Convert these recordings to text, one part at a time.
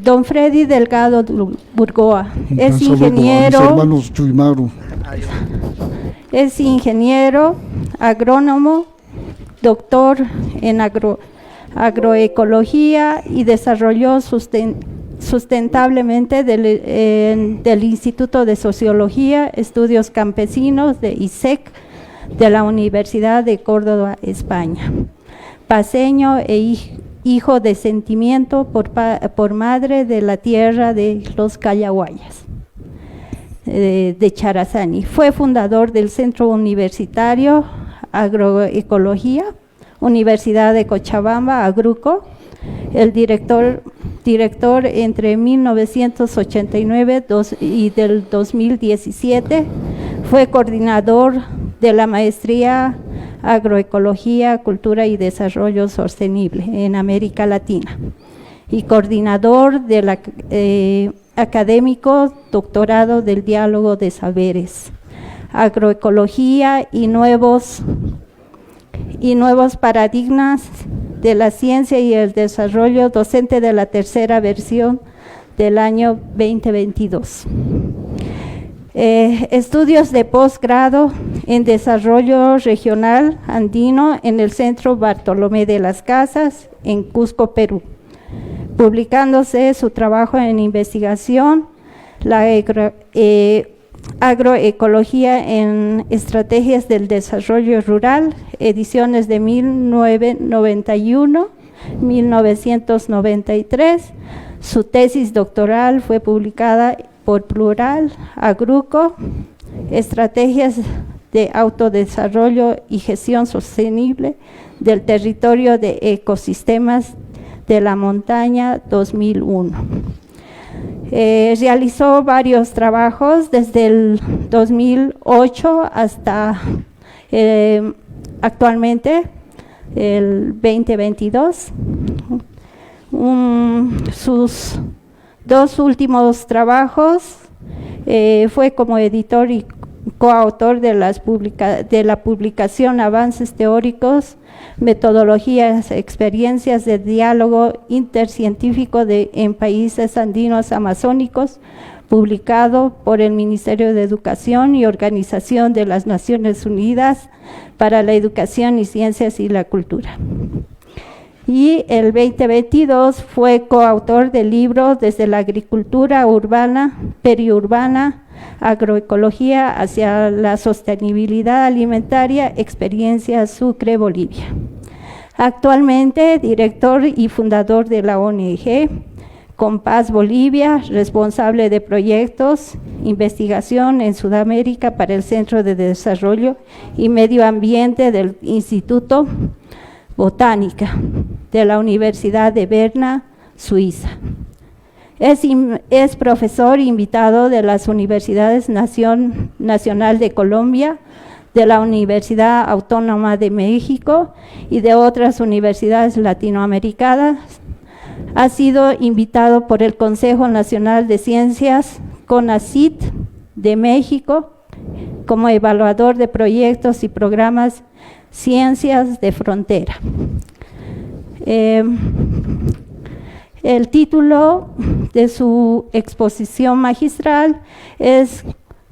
Don Freddy Delgado Burgoa. Es ingeniero, agrónomo, doctor en agroecología y desarrolló sustentablemente del Instituto de Sociología, Estudios Campesinos de ISEC, de la Universidad de Córdoba, España. Paceño e hijo de sentimiento por madre de la tierra de los Callahuayas, de Charazani. Fue fundador del Centro Universitario Agroecología, Universidad de Cochabamba, Agruco, el director entre 1989 y del 2017, fue coordinador de la maestría Agroecología, Cultura y Desarrollo Sostenible en América Latina y coordinador del académico doctorado del Diálogo de Saberes, Agroecología y nuevos paradigmas de la ciencia y el desarrollo, docente de la tercera versión del año 2022. Estudios de posgrado en desarrollo regional andino en el Centro Bartolomé de las Casas, en Cusco, Perú. Publicándose su trabajo en investigación, la agroecología en estrategias del desarrollo rural, ediciones de 1991, 1993. Su tesis doctoral fue publicada por Plural, Agruco, Estrategias de Autodesarrollo y Gestión Sostenible del Territorio de Ecosistemas de la Montaña, 2001. Realizó varios trabajos desde el 2008 hasta actualmente, el 2022. Sus dos últimos trabajos fue como editor y coautor de la publicación Avances Teóricos, Metodologías, Experiencias de Diálogo Intercientífico en Países Andinos Amazónicos, publicado por el Ministerio de Educación y Organización de las Naciones Unidas para la Educación y Ciencias y la Cultura. Y el 2022 fue coautor del libro Desde la Agricultura Urbana, Periurbana, Agroecología hacia la Sostenibilidad Alimentaria, Experiencia Sucre, Bolivia. Actualmente, director y fundador de la ONG Compás Bolivia, responsable de proyectos, investigación en Sudamérica para el Centro de Desarrollo y Medio Ambiente del Instituto Botánica de la Universidad de Berna, Suiza. Es profesor invitado de las Universidades Nacional de Colombia, de la Universidad Autónoma de México y de otras universidades latinoamericanas. Ha sido invitado por el Consejo Nacional de Ciencias, CONACYT, de México, como evaluador de proyectos y programas Ciencias de Frontera. El título de su exposición magistral es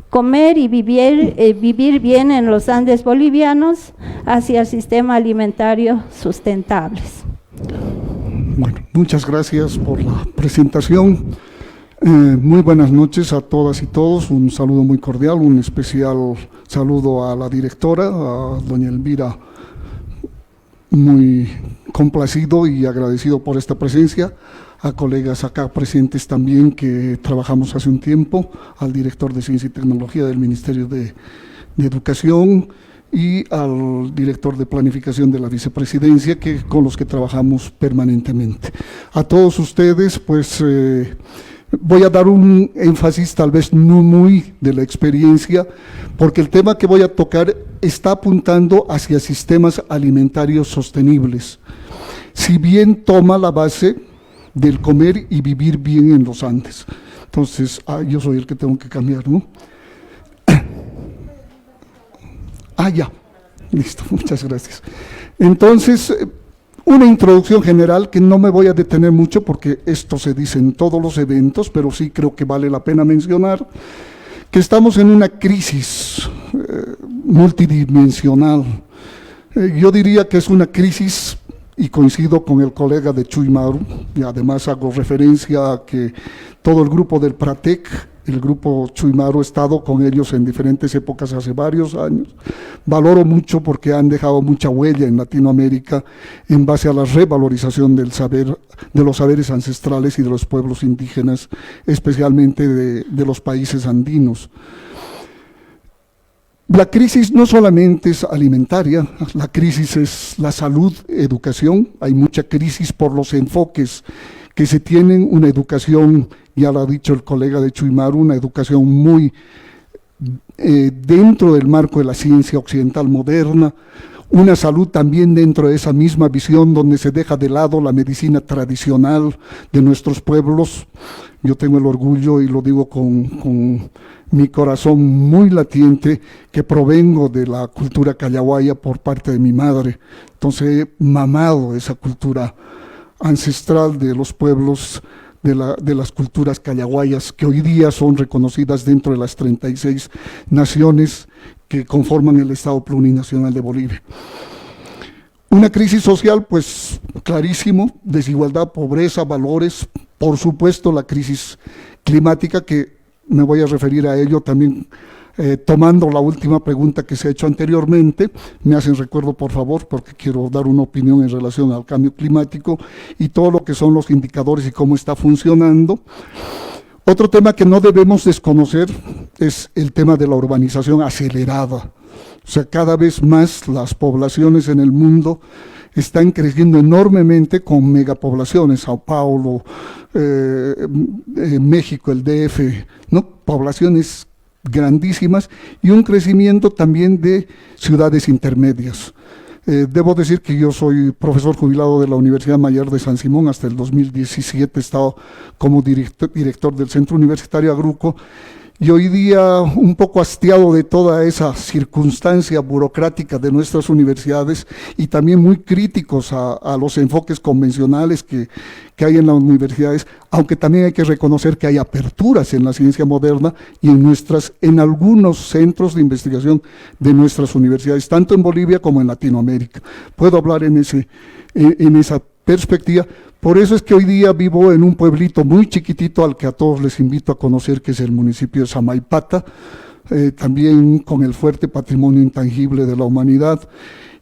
Comer y vivir bien en los Andes bolivianos hacia el sistema alimentario sustentables. Bueno, muchas gracias por la presentación. Muy buenas noches a todas y todos. Un saludo muy cordial, un especial saludo a la directora, a doña Elvira, muy complacido y agradecido por esta presencia, a colegas acá presentes también que trabajamos hace un tiempo, al director de Ciencia y Tecnología del Ministerio de Educación y al director de Planificación de la Vicepresidencia, con los que trabajamos permanentemente. A todos ustedes, pues, voy a dar un énfasis tal vez no muy de la experiencia, porque el tema que voy a tocar está apuntando hacia sistemas alimentarios sostenibles, si bien toma la base del comer y vivir bien en los Andes. Entonces, yo soy el que tengo que cambiar, ¿no? Ya, listo, muchas gracias. Entonces, Una introducción general que no me voy a detener mucho porque esto se dice en todos los eventos, pero sí creo que vale la pena mencionar que estamos en una crisis multidimensional. Yo diría que es una crisis, y coincido con el colega de Chuy Maru, y además hago referencia a que todo el grupo del Pratec, el grupo Chuy Maru, he estado con ellos en diferentes épocas hace varios años. Valoro mucho porque han dejado mucha huella en Latinoamérica en base a la revalorización del saber, de los saberes ancestrales y de los pueblos indígenas, especialmente de los países andinos. La crisis no solamente es alimentaria, la crisis es la salud, educación, hay mucha crisis por los enfoques que se tienen, una educación, ya lo ha dicho el colega de Chuy Maru, una educación muy dentro del marco de la ciencia occidental moderna, una salud también dentro de esa misma visión donde se deja de lado la medicina tradicional de nuestros pueblos. Yo tengo el orgullo, y lo digo con mi corazón muy latiente, que provengo de la cultura callahuaya por parte de mi madre. Entonces he mamado esa cultura ancestral de los pueblos, de las culturas callahuayas, que hoy día son reconocidas dentro de las 36 naciones que conforman el Estado Plurinacional de Bolivia. Una crisis social, pues clarísimo, desigualdad, pobreza, valores, por supuesto la crisis climática, que me voy a referir a ello también, tomando la última pregunta que se ha hecho anteriormente. Me hacen recuerdo, por favor, porque quiero dar una opinión en relación al cambio climático y todo lo que son los indicadores y cómo está funcionando. Otro tema que no debemos desconocer es el tema de la urbanización acelerada. O sea, cada vez más las poblaciones en el mundo están creciendo enormemente con megapoblaciones, Sao Paulo, México, el DF, ¿no? Poblaciones grandísimas y un crecimiento también de ciudades intermedias. Debo decir que yo soy profesor jubilado de la Universidad Mayor de San Simón, hasta el 2017 he estado como director del Centro Universitario Agruco, y hoy día un poco hastiado de toda esa circunstancia burocrática de nuestras universidades y también muy críticos a los enfoques convencionales que hay en las universidades, aunque también hay que reconocer que hay aperturas en la ciencia moderna y en algunos centros de investigación de nuestras universidades, tanto en Bolivia como en Latinoamérica. Puedo hablar en esa perspectiva. Por eso es que hoy día vivo en un pueblito muy chiquitito al que a todos les invito a conocer, que es el municipio de Samaipata, también con el fuerte patrimonio intangible de la humanidad,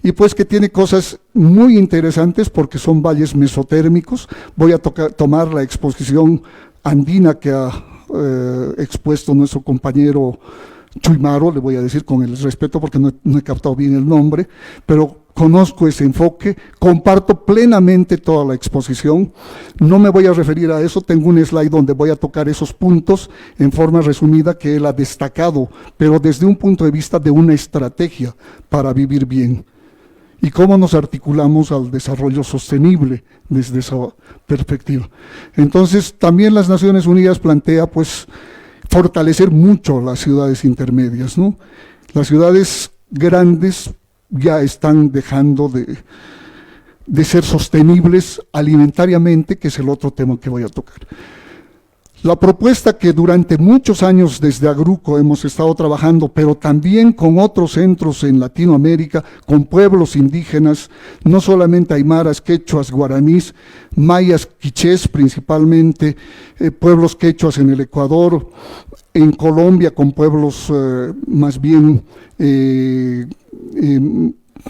y pues que tiene cosas muy interesantes porque son valles mesotérmicos. Voy a tomar la exposición andina que ha expuesto nuestro compañero Chuy Maru, le voy a decir con el respeto porque no he captado bien el nombre, pero conozco ese enfoque, comparto plenamente toda la exposición. No me voy a referir a eso, tengo un slide donde voy a tocar esos puntos en forma resumida que él ha destacado, pero desde un punto de vista de una estrategia para vivir bien. Y cómo nos articulamos al desarrollo sostenible desde esa perspectiva. Entonces, también las Naciones Unidas plantea, pues, fortalecer mucho las ciudades intermedias, ¿no? Las ciudades grandes ya están dejando de ser sostenibles alimentariamente, que es el otro tema que voy a tocar. La propuesta que durante muchos años desde Agruco hemos estado trabajando, pero también con otros centros en Latinoamérica, con pueblos indígenas, no solamente aymaras, quechuas, guaraníes, mayas, quichés principalmente, pueblos quechuas en el Ecuador, en Colombia con pueblos más bien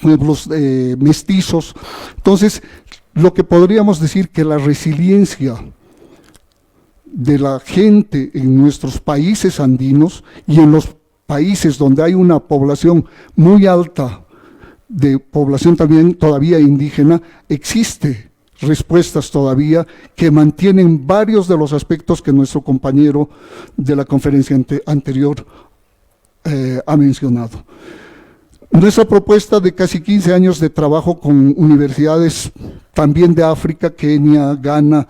pueblos mestizos. Entonces, lo que podríamos decir que la resiliencia de la gente en nuestros países andinos y en los países donde hay una población muy alta, de población también todavía indígena, existe respuestas todavía que mantienen varios de los aspectos que nuestro compañero de la conferencia anterior ha mencionado. Nuestra propuesta de casi 15 años de trabajo con universidades también de África, Kenia, Ghana,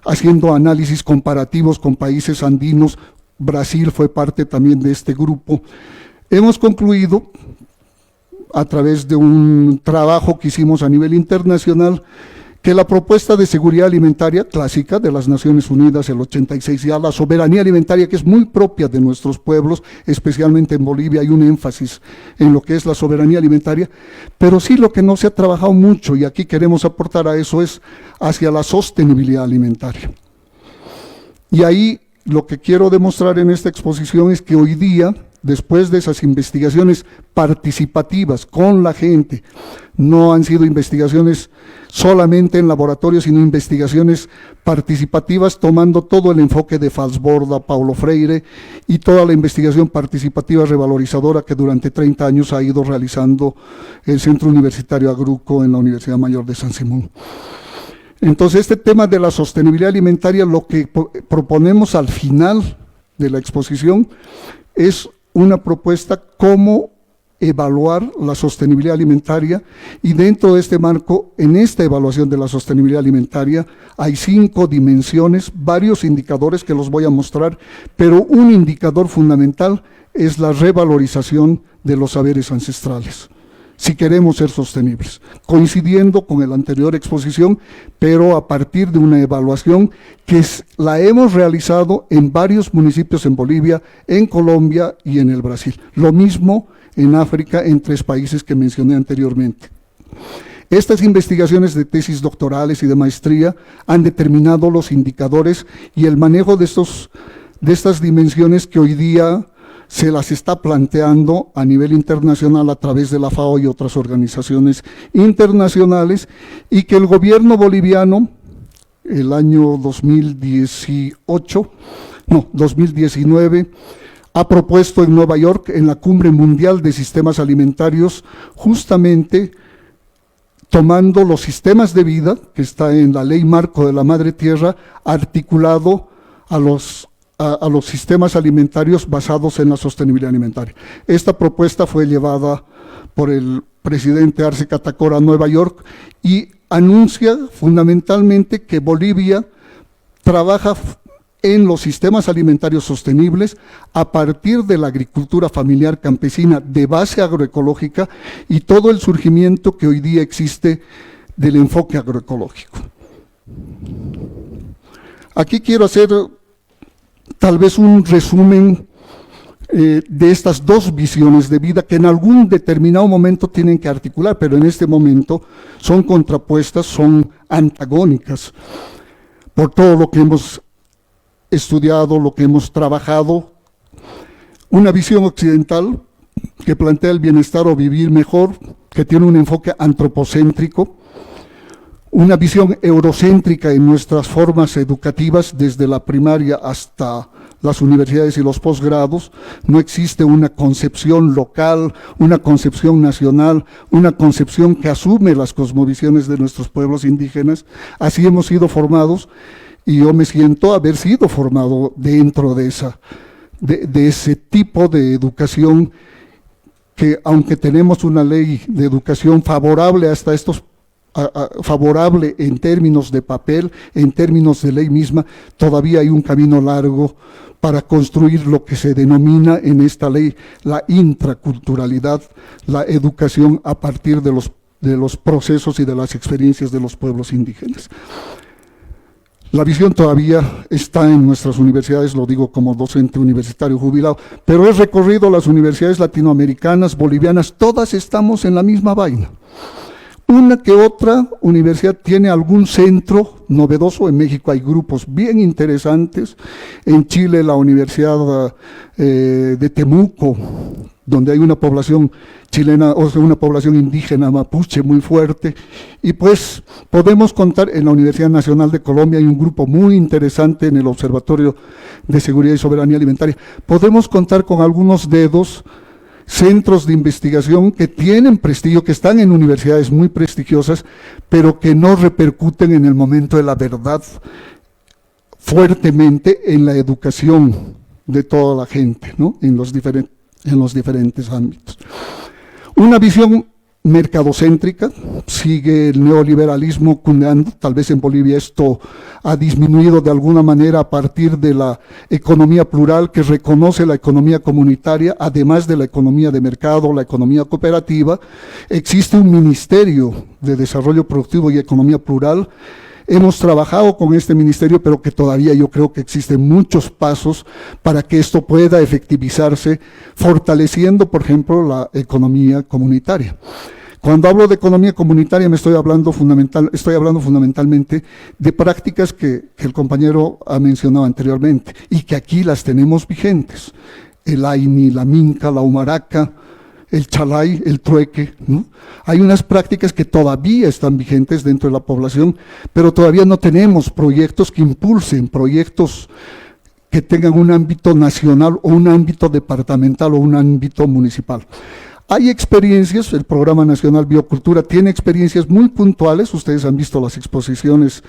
haciendo análisis comparativos con países andinos, Brasil fue parte también de este grupo. Hemos concluido a través de un trabajo que hicimos a nivel internacional, que la propuesta de seguridad alimentaria clásica de las Naciones Unidas, el 86, ya la soberanía alimentaria, que es muy propia de nuestros pueblos, especialmente en Bolivia, hay un énfasis en lo que es la soberanía alimentaria, pero sí lo que no se ha trabajado mucho, y aquí queremos aportar a eso, es hacia la sostenibilidad alimentaria. Y ahí lo que quiero demostrar en esta exposición es que hoy día, después de esas investigaciones participativas con la gente, no han sido investigaciones solamente en laboratorio, sino investigaciones participativas, tomando todo el enfoque de Falsborda, Paulo Freire, y toda la investigación participativa revalorizadora que durante 30 años ha ido realizando el Centro Universitario Agruco en la Universidad Mayor de San Simón. Entonces, este tema de la sostenibilidad alimentaria, lo que proponemos al final de la exposición es una propuesta cómo evaluar la sostenibilidad alimentaria, y dentro de este marco, en esta evaluación de la sostenibilidad alimentaria, hay 5 dimensiones, varios indicadores que los voy a mostrar, pero un indicador fundamental es la revalorización de los saberes ancestrales, si queremos ser sostenibles, coincidiendo con la anterior exposición, pero a partir de una evaluación que la hemos realizado en varios municipios en Bolivia, en Colombia y en el Brasil. Lo mismo en África, en 3 países que mencioné anteriormente. Estas investigaciones de tesis doctorales y de maestría han determinado los indicadores y el manejo de estas dimensiones que hoy día se las está planteando a nivel internacional a través de la FAO y otras organizaciones internacionales, y que el gobierno boliviano, el año 2019, ha propuesto en Nueva York, en la Cumbre Mundial de Sistemas Alimentarios, justamente tomando los sistemas de vida, que está en la Ley Marco de la Madre Tierra, articulado a los sistemas alimentarios basados en la sostenibilidad alimentaria. Esta propuesta fue llevada por el presidente Arce Catacora a Nueva York y anuncia fundamentalmente que Bolivia trabaja en los sistemas alimentarios sostenibles a partir de la agricultura familiar campesina de base agroecológica y todo el surgimiento que hoy día existe del enfoque agroecológico. Aquí quiero hacer tal vez un resumen de estas 2 visiones de vida que en algún determinado momento tienen que articular, pero en este momento son contrapuestas, son antagónicas, por todo lo que hemos estudiado, lo que hemos trabajado. Una visión occidental que plantea el bienestar o vivir mejor, que tiene un enfoque antropocéntrico, una visión eurocéntrica en nuestras formas educativas, desde la primaria hasta las universidades y los posgrados. No existe una concepción local, una concepción nacional, una concepción que asume las cosmovisiones de nuestros pueblos indígenas. Así hemos sido formados, y yo me siento haber sido formado dentro de ese tipo de educación que, aunque tenemos una ley de educación favorable hasta estos favorable en términos de papel, en términos de ley misma, todavía hay un camino largo para construir lo que se denomina en esta ley la intraculturalidad, la educación a partir de los procesos y de las experiencias de los pueblos indígenas. La visión todavía está en nuestras universidades, lo digo como docente universitario jubilado, pero he recorrido las universidades latinoamericanas, bolivianas, todas estamos en la misma vaina. Una que otra universidad tiene algún centro novedoso. En México hay grupos bien interesantes. En Chile, la Universidad de Temuco, donde hay una población chilena, o sea, una población indígena mapuche muy fuerte. Y pues podemos contar, en la Universidad Nacional de Colombia hay un grupo muy interesante en el Observatorio de Seguridad y Soberanía Alimentaria. Podemos contar con algunos dedos centros de investigación que tienen prestigio, que están en universidades muy prestigiosas, pero que no repercuten en el momento de la verdad fuertemente en la educación de toda la gente, ¿no? en los diferentes ámbitos. Una visión mercadocéntrica, sigue el neoliberalismo cundiendo. Tal vez en Bolivia esto ha disminuido de alguna manera a partir de la economía plural que reconoce la economía comunitaria, además de la economía de mercado, la economía cooperativa. Existe un Ministerio de Desarrollo Productivo y Economía Plural. Hemos trabajado con este ministerio, pero que todavía yo creo que existen muchos pasos para que esto pueda efectivizarse, fortaleciendo, por ejemplo, la economía comunitaria. Cuando hablo de economía comunitaria estoy hablando fundamentalmente de prácticas que el compañero ha mencionado anteriormente y que aquí las tenemos vigentes. El AINI, la Minca, la Humaraca, el Chalay, el trueque, ¿no? Hay unas prácticas que todavía están vigentes dentro de la población, pero todavía no tenemos proyectos que impulsen, proyectos que tengan un ámbito nacional o un ámbito departamental o un ámbito municipal. Hay experiencias, el Programa Nacional Biocultura tiene experiencias muy puntuales, ustedes han visto las exposiciones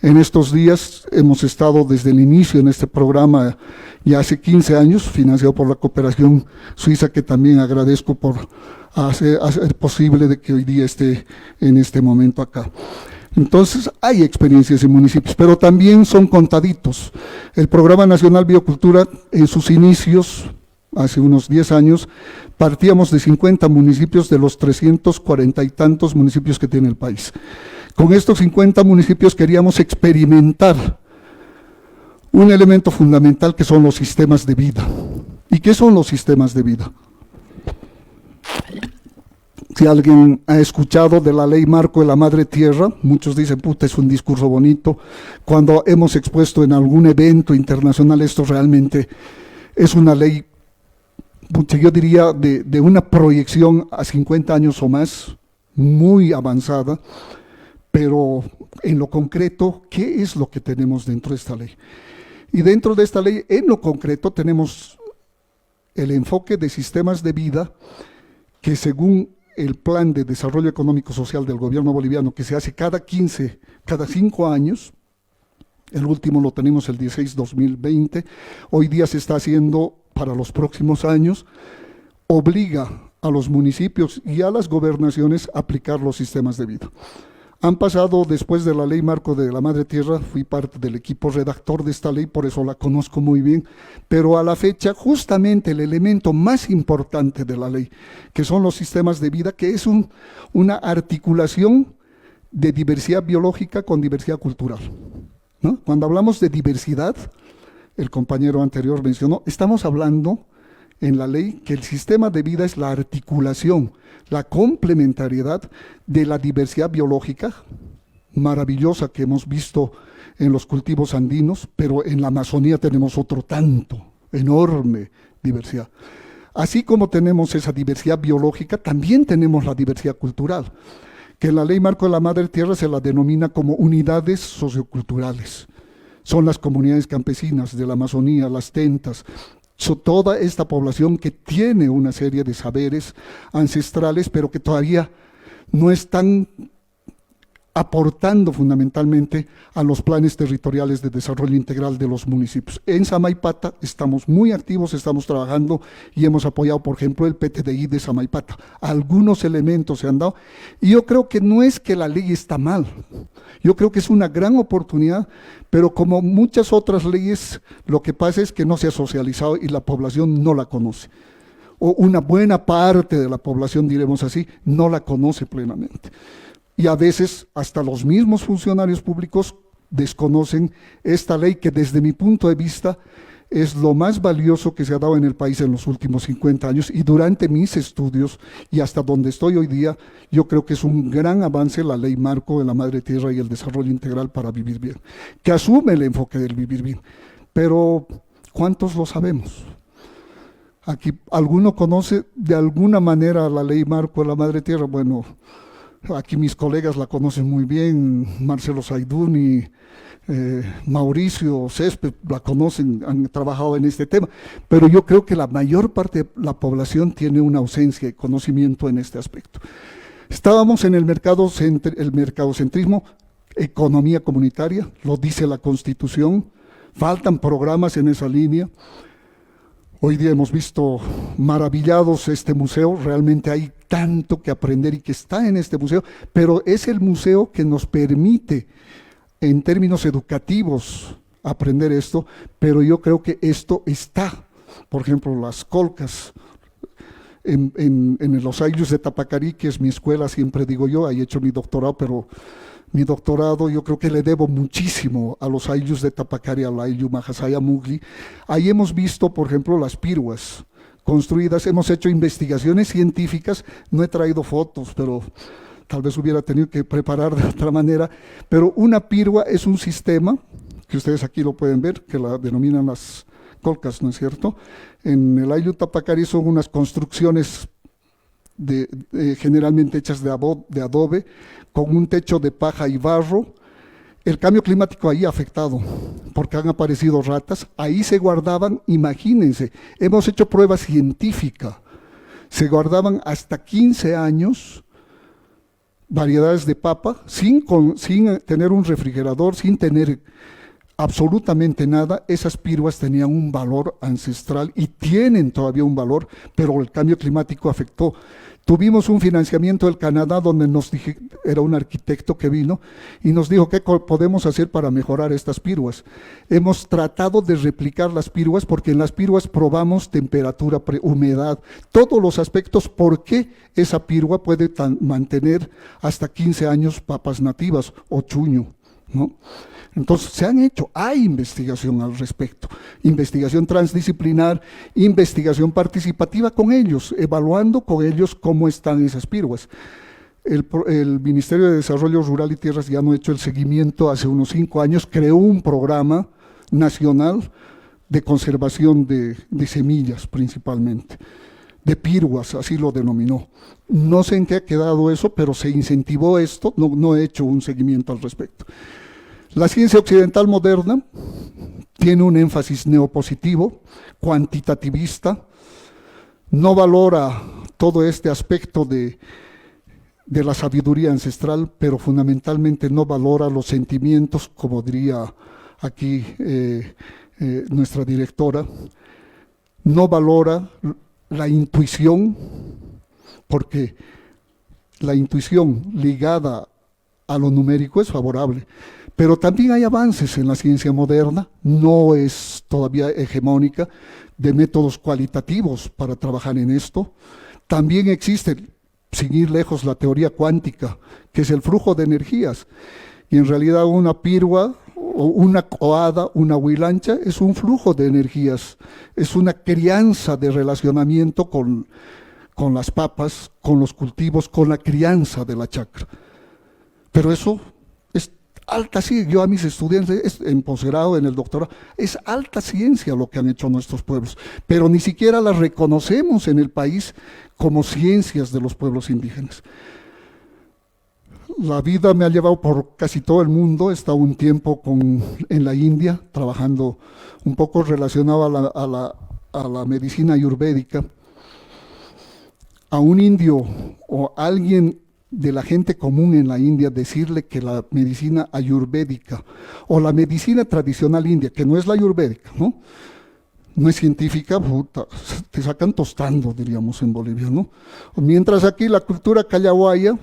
en estos días, hemos estado desde el inicio en este programa ya hace 15 años, financiado por la cooperación suiza, que también agradezco por hacer posible de que hoy día esté en este momento acá. Entonces, hay experiencias en municipios, pero también son contaditos. El Programa Nacional Biocultura, en sus inicios, hace unos 10 años, partíamos de 50 municipios de los 340 y tantos municipios que tiene el país. Con estos 50 municipios queríamos experimentar un elemento fundamental que son los sistemas de vida. ¿Y qué son los sistemas de vida? Si alguien ha escuchado de la Ley Marco de la Madre Tierra, muchos dicen, puta, es un discurso bonito. Cuando hemos expuesto en algún evento internacional, esto realmente es una ley, yo diría, de una proyección a 50 años o más, muy avanzada, pero en lo concreto, ¿qué es lo que tenemos dentro de esta ley? Y dentro de esta ley, en lo concreto, tenemos el enfoque de sistemas de vida que, según el Plan de Desarrollo Económico Social del gobierno boliviano, que se hace cada 5 años, el último lo tenemos el 16-2020, hoy día se está haciendo para los próximos años, obliga a los municipios y a las gobernaciones a aplicar los sistemas de vida. Han pasado, después de la Ley Marco de la Madre Tierra, fui parte del equipo redactor de esta ley, por eso la conozco muy bien, pero a la fecha, justamente el elemento más importante de la ley, que son los sistemas de vida, que es una articulación de diversidad biológica con diversidad cultural, ¿no? Cuando hablamos de diversidad, el compañero anterior mencionó, estamos hablando en la ley que el sistema de vida es la articulación, la complementariedad de la diversidad biológica maravillosa que hemos visto en los cultivos andinos, pero en la Amazonía tenemos otro tanto, enorme diversidad. Así como tenemos esa diversidad biológica, también tenemos la diversidad cultural, que en la Ley Marco de la Madre Tierra se la denomina como unidades socioculturales. Son las comunidades campesinas de la Amazonía, las tentas, toda esta población que tiene una serie de saberes ancestrales, pero que todavía no están aportando fundamentalmente a los planes territoriales de desarrollo integral de los municipios. En Samaipata estamos muy activos, estamos trabajando y hemos apoyado, por ejemplo, el PTDI de Samaipata. Algunos elementos se han dado y yo creo que no es que la ley está mal, yo creo que es una gran oportunidad, pero como muchas otras leyes, lo que pasa es que no se ha socializado y la población no la conoce. O una buena parte de la población, diremos así, no la conoce plenamente. Y a veces hasta los mismos funcionarios públicos desconocen esta ley que desde mi punto de vista es lo más valioso que se ha dado en el país en los últimos 50 años y durante mis estudios y hasta donde estoy hoy día, yo creo que es un gran avance la Ley Marco de la Madre Tierra y el desarrollo integral para vivir bien, que asume el enfoque del vivir bien. Pero, ¿cuántos lo sabemos? Aquí, ¿alguno conoce de alguna manera la Ley Marco de la Madre Tierra? Bueno, aquí mis colegas la conocen muy bien, Marcelo Saiduni, Mauricio Césped la conocen, han trabajado en este tema, pero yo creo que la mayor parte de la población tiene una ausencia de conocimiento en este aspecto. Estábamos en el mercadocentrismo, economía comunitaria, lo dice la Constitución, faltan programas en esa línea. Hoy día hemos visto maravillados este museo, realmente hay tanto que aprender y que está en este museo, pero es el museo que nos permite, en términos educativos, aprender esto, pero yo creo que esto está, por ejemplo, las colcas, en los Ayllus de Tapacarí, que es mi escuela, siempre digo yo, ahí he hecho mi doctorado, pero mi doctorado yo creo que le debo muchísimo a los Ayllus de Tapacarí, al Ayllu Mahasaya Mugli. Ahí hemos visto, por ejemplo, las piruas construidas, hemos hecho investigaciones científicas, no he traído fotos, pero tal vez hubiera tenido que preparar de otra manera, pero una pirua es un sistema, que ustedes aquí lo pueden ver, que la denominan las colcas, ¿no es cierto? En el Ayllu Tapacarí son unas construcciones generalmente hechas de adobe, con un techo de paja y barro. El cambio climático ahí ha afectado, porque han aparecido ratas, ahí se guardaban, imagínense, hemos hecho pruebas científicas, se guardaban hasta 15 años variedades de papa, sin tener un refrigerador, sin tener absolutamente nada. Esas piruas tenían un valor ancestral y tienen todavía un valor, pero el cambio climático afectó. Tuvimos un financiamiento del Canadá donde era un arquitecto que vino y nos dijo qué podemos hacer para mejorar estas piruas. Hemos tratado de replicar las piruas porque en las piruas probamos temperatura, humedad, todos los aspectos, por qué esa pirua puede mantener hasta 15 años papas nativas o chuño, ¿no? Entonces hay investigación al respecto, investigación transdisciplinar, investigación participativa con ellos, evaluando con ellos cómo están esas piruas. El Ministerio de Desarrollo Rural y Tierras ya no ha hecho el seguimiento hace unos 5 años, creó un programa nacional de conservación de semillas principalmente, de piruas, así lo denominó. No sé en qué ha quedado eso, pero se incentivó esto, no he hecho un seguimiento al respecto. La ciencia occidental moderna tiene un énfasis neopositivo, cuantitativista, no valora todo este aspecto de la sabiduría ancestral, pero fundamentalmente no valora los sentimientos, como diría aquí nuestra directora, no valora la intuición, porque la intuición ligada a lo numérico es favorable. Pero también hay avances en la ciencia moderna, no es todavía hegemónica, de métodos cualitativos para trabajar en esto. También existe, sin ir lejos, la teoría cuántica, que es el flujo de energías. Y en realidad una pirua, o una coada, una huilancha, es un flujo de energías, es una crianza de relacionamiento con las papas, con los cultivos, con la crianza de la chacra. Pero eso es alta ciencia. Yo a mis estudiantes en posgrado, en el doctorado, es alta ciencia lo que han hecho nuestros pueblos, pero ni siquiera las reconocemos en el país como ciencias de los pueblos indígenas. La vida me ha llevado por casi todo el mundo. He estado un tiempo en la India, trabajando un poco relacionado a la medicina ayurvédica. A un indio o alguien de la gente común en la India decirle que la medicina ayurvédica o la medicina tradicional india, que no es la ayurvédica, no es científica, puta, te sacan tostando, diríamos en Bolivia, ¿no? Mientras aquí la cultura callahuaya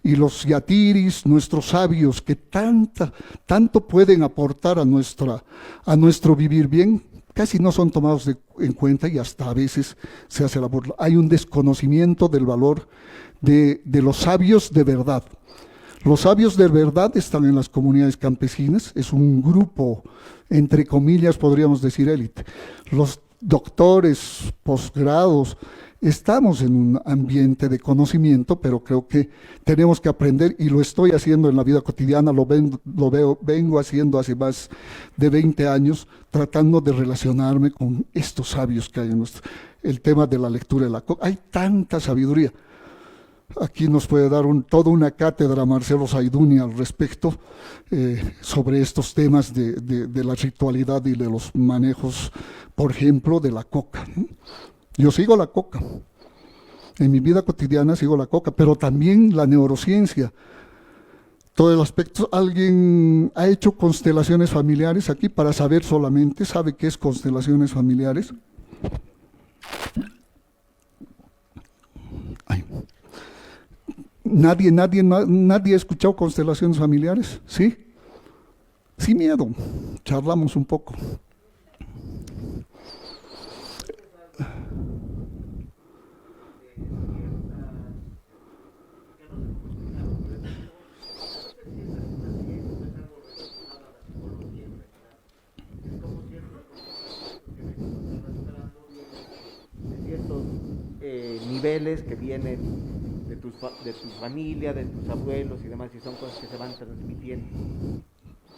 y los yatiris, nuestros sabios, que tanto pueden aportar a nuestro vivir bien, casi no son tomados en cuenta y hasta a veces se hace la burla. Hay un desconocimiento del valor de los sabios de verdad. Los sabios de verdad están en las comunidades campesinas, es un grupo, entre comillas, podríamos decir élite. Los doctores, posgrados, estamos en un ambiente de conocimiento, pero creo que tenemos que aprender, y lo estoy haciendo en la vida cotidiana, vengo haciendo hace más de 20 años, tratando de relacionarme con estos sabios que hay en el tema de la lectura de la coca. Hay tanta sabiduría. Aquí nos puede dar toda una cátedra Marcelo Saiduni al respecto, sobre estos temas de la ritualidad y de los manejos, por ejemplo, de la coca, ¿no? Yo sigo la coca, en mi vida cotidiana sigo la coca, pero también la neurociencia, todo el aspecto. Alguien ha hecho constelaciones familiares aquí para saber solamente, ¿sabe qué es constelaciones familiares? Nadie ha escuchado constelaciones familiares, ¿sí? Sin miedo, charlamos un poco. Ciertos niveles que vienen de tu familia, de tus abuelos y demás, y son cosas que se van transmitiendo,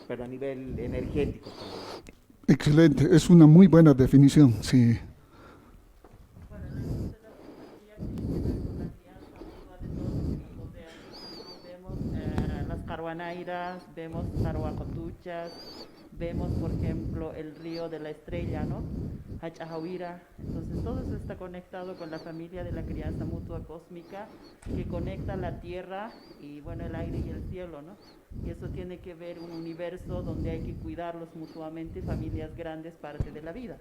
pero a nivel energético también. Excelente, es una muy buena definición, sí. Vemos las carhuanairas, vemos carhuacotuchas, vemos, por ejemplo, el río de la estrella, ¿no? Hachahawira. Entonces, todo eso está conectado con la familia de la crianza mutua cósmica que conecta la tierra y, bueno, el aire y el cielo, ¿no? Y eso tiene que ver un universo donde hay que cuidarlos mutuamente, familias grandes, parte de la vida.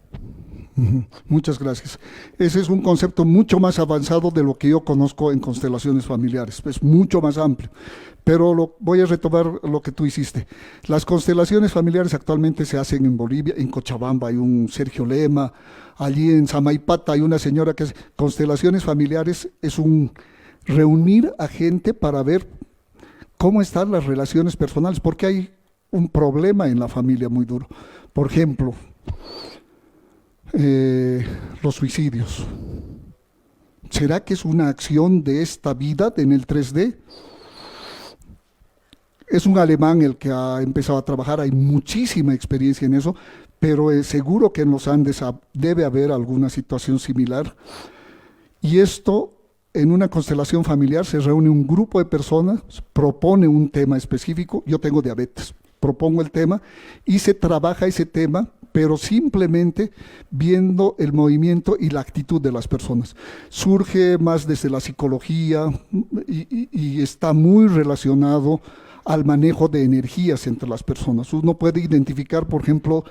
Muchas gracias. Ese es un concepto mucho más avanzado de lo que yo conozco en constelaciones familiares, es mucho más amplio. Pero voy a retomar lo que tú hiciste. Las constelaciones familiares actualmente se hacen en Bolivia, en Cochabamba hay un Sergio Lema, allí en Samaipata hay una señora que hace constelaciones familiares, es un reunir a gente para ver cómo están las relaciones personales, porque hay un problema en la familia muy duro. Por ejemplo, los suicidios. ¿Será que es una acción de esta vida en el 3D? Es un alemán el que ha empezado a trabajar, hay muchísima experiencia en eso, pero seguro que en los Andes debe haber alguna situación similar. Y esto, en una constelación familiar, se reúne un grupo de personas, propone un tema específico, yo tengo diabetes, propongo el tema y se trabaja ese tema, pero simplemente viendo el movimiento y la actitud de las personas. Surge más desde la psicología y está muy relacionado al manejo de energías entre las personas. Uno puede identificar, por ejemplo,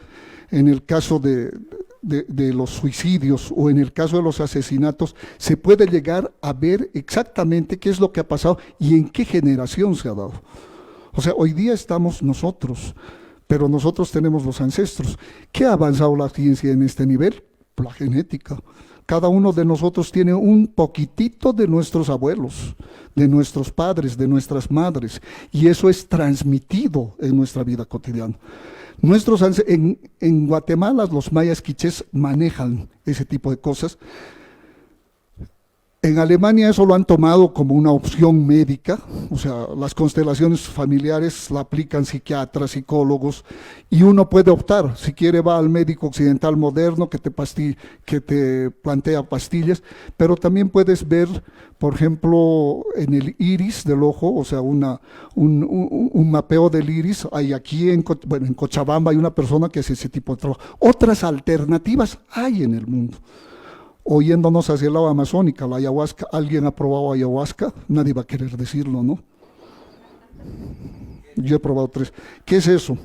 en el caso de los suicidios o en el caso de los asesinatos, se puede llegar a ver exactamente qué es lo que ha pasado y en qué generación se ha dado. O sea, hoy día estamos nosotros, pero nosotros tenemos los ancestros. ¿Qué ha avanzado la ciencia en este nivel? La genética. Cada uno de nosotros tiene un poquitito de nuestros abuelos, de nuestros padres, de nuestras madres, y eso es transmitido en nuestra vida cotidiana. En Guatemala los mayas quichés manejan ese tipo de cosas. En Alemania eso lo han tomado como una opción médica, o sea, las constelaciones familiares la aplican psiquiatras, psicólogos, y uno puede optar, si quiere va al médico occidental moderno que te plantea pastillas, pero también puedes ver, por ejemplo, en el iris del ojo, o sea, un mapeo del iris, hay aquí en Cochabamba hay una persona que hace ese tipo de trabajo. Otras alternativas hay en el mundo. Oyéndonos hacia el lado amazónica, la ayahuasca, ¿alguien ha probado ayahuasca? Nadie va a querer decirlo, ¿no? Yo he probado 3. ¿Qué es eso?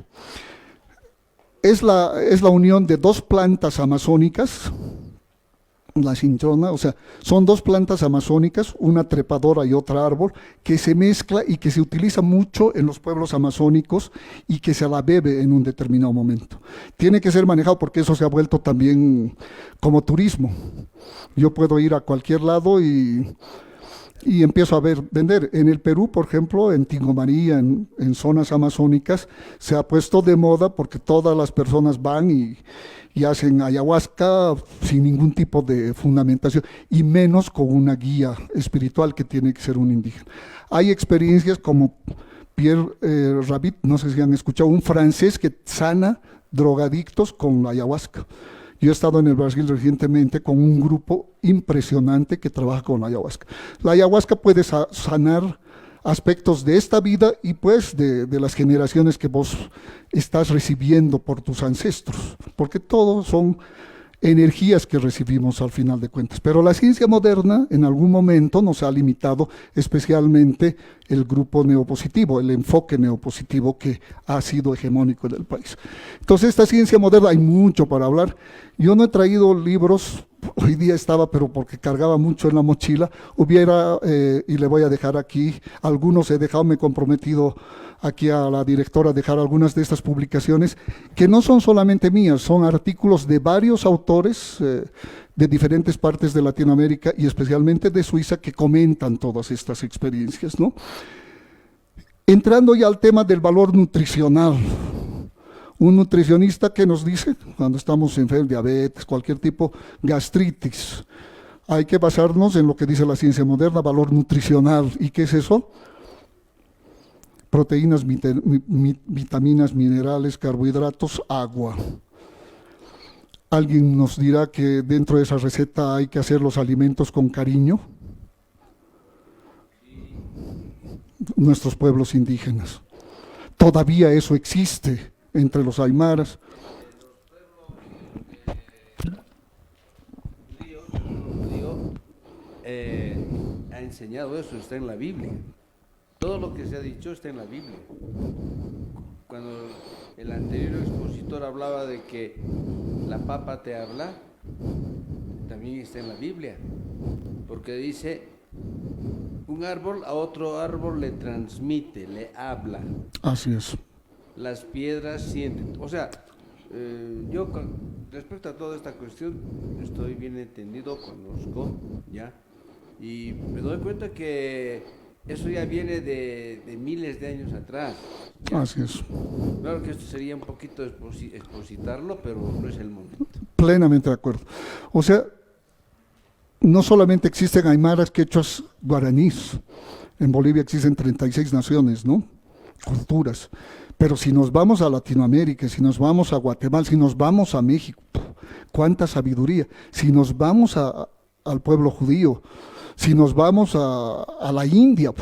Es la unión de 2 plantas amazónicas, la cinchona, o sea, son 2 plantas amazónicas, una trepadora y otra árbol, que se mezcla y que se utiliza mucho en los pueblos amazónicos y que se la bebe en un determinado momento. Tiene que ser manejado porque eso se ha vuelto también como turismo. Yo puedo ir a cualquier lado y empiezo a vender. En el Perú, por ejemplo, en Tingo María, en zonas amazónicas, se ha puesto de moda porque todas las personas van y hacen ayahuasca sin ningún tipo de fundamentación y menos con una guía espiritual que tiene que ser un indígena. Hay experiencias como Pierre Rabit, no sé si han escuchado, un francés que sana drogadictos con la ayahuasca. Yo he estado en el Brasil recientemente con un grupo impresionante que trabaja con la ayahuasca. La ayahuasca puede sanar aspectos de esta vida y pues de las generaciones que vos estás recibiendo por tus ancestros, porque todos son energías que recibimos al final de cuentas. Pero la ciencia moderna en algún momento nos ha limitado, especialmente el grupo neopositivo, el enfoque neopositivo que ha sido hegemónico en el país. Entonces, esta ciencia moderna, hay mucho para hablar. Yo no he traído libros hoy día estaba, pero porque cargaba mucho en la mochila, y le voy a dejar aquí, algunos he dejado, me he comprometido aquí a la directora a dejar algunas de estas publicaciones, que no son solamente mías, son artículos de varios autores de diferentes partes de Latinoamérica y especialmente de Suiza, que comentan todas estas experiencias, ¿no? Entrando ya al tema del valor nutricional, un nutricionista que nos dice, cuando estamos enfermos, diabetes, cualquier tipo, gastritis, hay que basarnos en lo que dice la ciencia moderna, valor nutricional. ¿Y qué es eso? Proteínas, vitaminas, minerales, carbohidratos, agua. Alguien nos dirá que dentro de esa receta hay que hacer los alimentos con cariño. Nuestros pueblos indígenas. Todavía eso existe entre los aymaras. Ha enseñado eso, está en la Biblia. Todo lo que se ha dicho está en la Biblia. Cuando el anterior expositor hablaba de que la papa te habla, también está en la Biblia, porque dice, un árbol a otro árbol le transmite, le habla. Así es. Las piedras sienten. O sea, yo respecto a toda esta cuestión estoy bien entendido, conozco ya, y me doy cuenta que eso ya viene de miles de años atrás. ¿Ya? Así es. Claro que esto sería un poquito expositarlo, pero no es el momento. Plenamente de acuerdo. O sea, no solamente existen aymaras, quechuas, guaraníes. En Bolivia existen 36 naciones, ¿no? Culturas. Pero si nos vamos a Latinoamérica, si nos vamos a Guatemala, si nos vamos a México, cuánta sabiduría. Si nos vamos al pueblo judío, si nos vamos a la India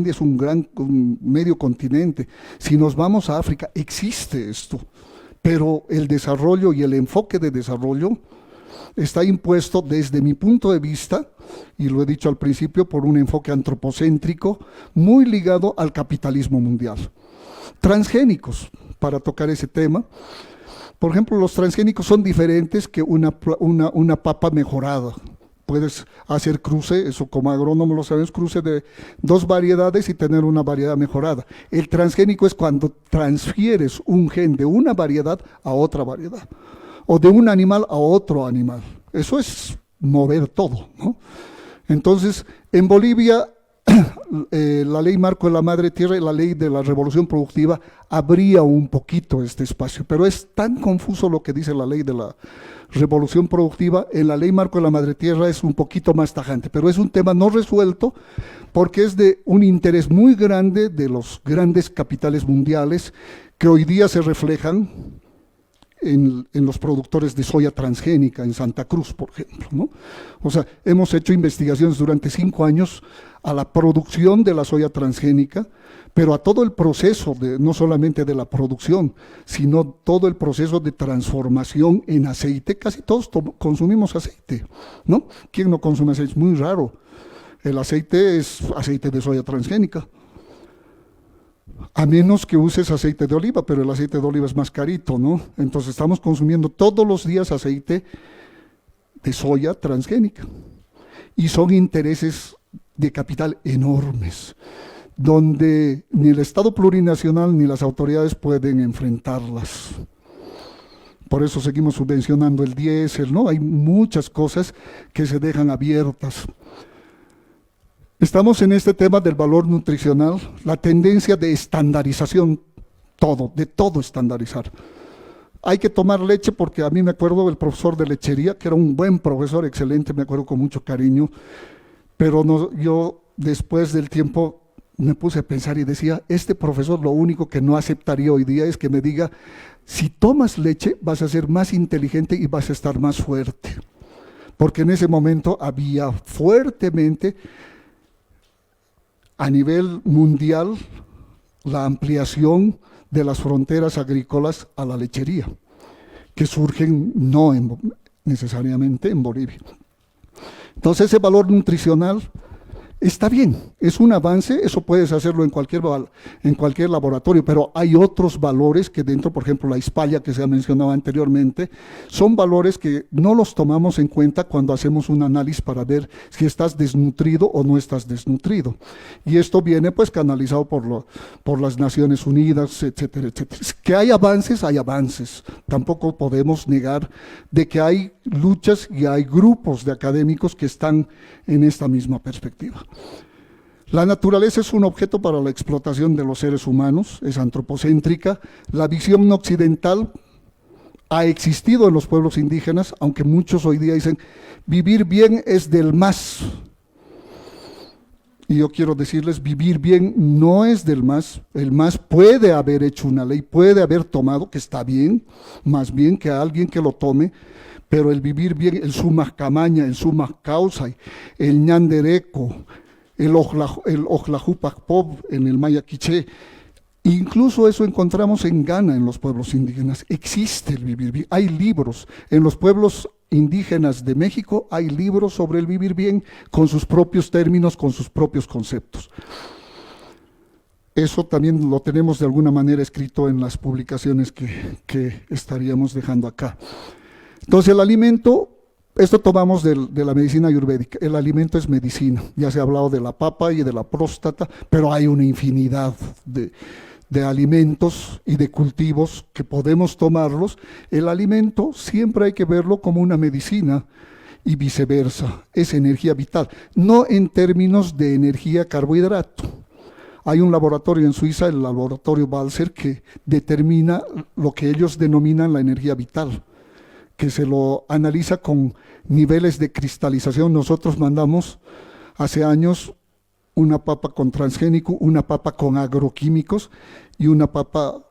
es un medio continente. Si nos vamos a África, existe esto. Pero el desarrollo y el enfoque de desarrollo está impuesto desde mi punto de vista, y lo he dicho al principio, por un enfoque antropocéntrico muy ligado al capitalismo mundial. Transgénicos, para tocar ese tema. Por ejemplo, los transgénicos son diferentes que una papa mejorada. Puedes hacer cruce, eso como agrónomo lo sabes, cruce de dos variedades y tener una variedad mejorada. El transgénico es cuando transfieres un gen de una variedad a otra variedad, o de un animal a otro animal. Eso es mover todo, ¿no? Entonces, en Bolivia, la ley marco de la madre tierra y la ley de la revolución productiva abría un poquito este espacio, pero es tan confuso lo que dice la ley de la revolución productiva. En la ley marco de la madre tierra es un poquito más tajante, pero es un tema no resuelto porque es de un interés muy grande de los grandes capitales mundiales que hoy día se reflejan en los productores de soya transgénica en Santa Cruz, por ejemplo, ¿no? O sea, hemos hecho investigaciones durante 5 años a la producción de la soya transgénica, pero a todo el proceso, no solamente de la producción, sino todo el proceso de transformación en aceite. Casi todos consumimos aceite, ¿no? ¿Quién no consume aceite? Es muy raro. El aceite es aceite de soya transgénica. A menos que uses aceite de oliva, pero el aceite de oliva es más carito, ¿no? Entonces estamos consumiendo todos los días aceite de soya transgénica. Y son intereses de capital enormes, donde ni el Estado plurinacional ni las autoridades pueden enfrentarlas. Por eso seguimos subvencionando el diésel, ¿no? Hay muchas cosas que se dejan abiertas. Estamos en este tema del valor nutricional, la tendencia de estandarización, de todo estandarizar. Hay que tomar leche porque a mí me acuerdo del profesor de lechería, que era un buen profesor, excelente, me acuerdo con mucho cariño, pero yo después del tiempo me puse a pensar y decía, este profesor lo único que no aceptaría hoy día es que me diga, si tomas leche vas a ser más inteligente y vas a estar más fuerte. Porque en ese momento había fuertemente a nivel mundial la ampliación de las fronteras agrícolas a la lechería, que surgen no necesariamente en Bolivia. Entonces ese valor nutricional Está bien, es un avance, eso puedes hacerlo en cualquier laboratorio, pero hay otros valores que dentro, por ejemplo, la hispalla que se ha mencionado anteriormente, son valores que no los tomamos en cuenta cuando hacemos un análisis para ver si estás desnutrido o no estás desnutrido. Y esto viene pues canalizado por las Naciones Unidas, etcétera, etcétera. Que hay avances. Tampoco podemos negar de que hay luchas y hay grupos de académicos que están en esta misma perspectiva. La naturaleza es un objeto para la explotación de los seres humanos, es antropocéntrica. La visión occidental ha existido en los pueblos indígenas, aunque muchos hoy día dicen, vivir bien es del más. Y yo quiero decirles, vivir bien no es del más. El más puede haber hecho una ley, puede haber tomado, que está bien, más bien que alguien que lo tome, pero el vivir bien, el sumas camaña, el sumas causay, el ñandereco, el ojlajupacpov en el maya quiché, incluso eso encontramos en Ghana, en los pueblos indígenas. Existe el vivir bien. Hay libros en los pueblos indígenas de México, hay libros sobre el vivir bien con sus propios términos, con sus propios conceptos. Eso también lo tenemos de alguna manera escrito en las publicaciones que estaríamos dejando acá. Entonces el alimento, esto tomamos de la medicina ayurvédica, el alimento es medicina. Ya se ha hablado de la papa y de la próstata, pero hay una infinidad de alimentos y de cultivos que podemos tomarlos. El alimento siempre hay que verlo como una medicina y viceversa, es energía vital, no en términos de energía carbohidrato. Hay un laboratorio en Suiza, el laboratorio Balser, que determina lo que ellos denominan la energía vital, que se lo analiza con niveles de cristalización. Nosotros mandamos hace años una papa con transgénico, una papa con agroquímicos y una papa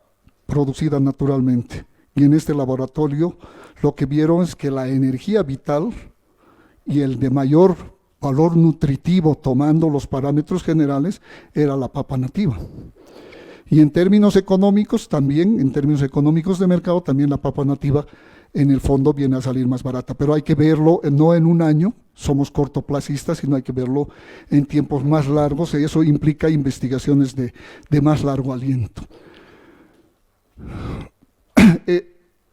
producida naturalmente. Y en este laboratorio lo que vieron es que la energía vital y el de mayor valor nutritivo, tomando los parámetros generales, era la papa nativa. Y en términos económicos también, en términos económicos de mercado, también la papa nativa en el fondo viene a salir más barata, pero hay que verlo no en un año, somos cortoplacistas, sino hay que verlo en tiempos más largos, y eso implica investigaciones de más largo aliento.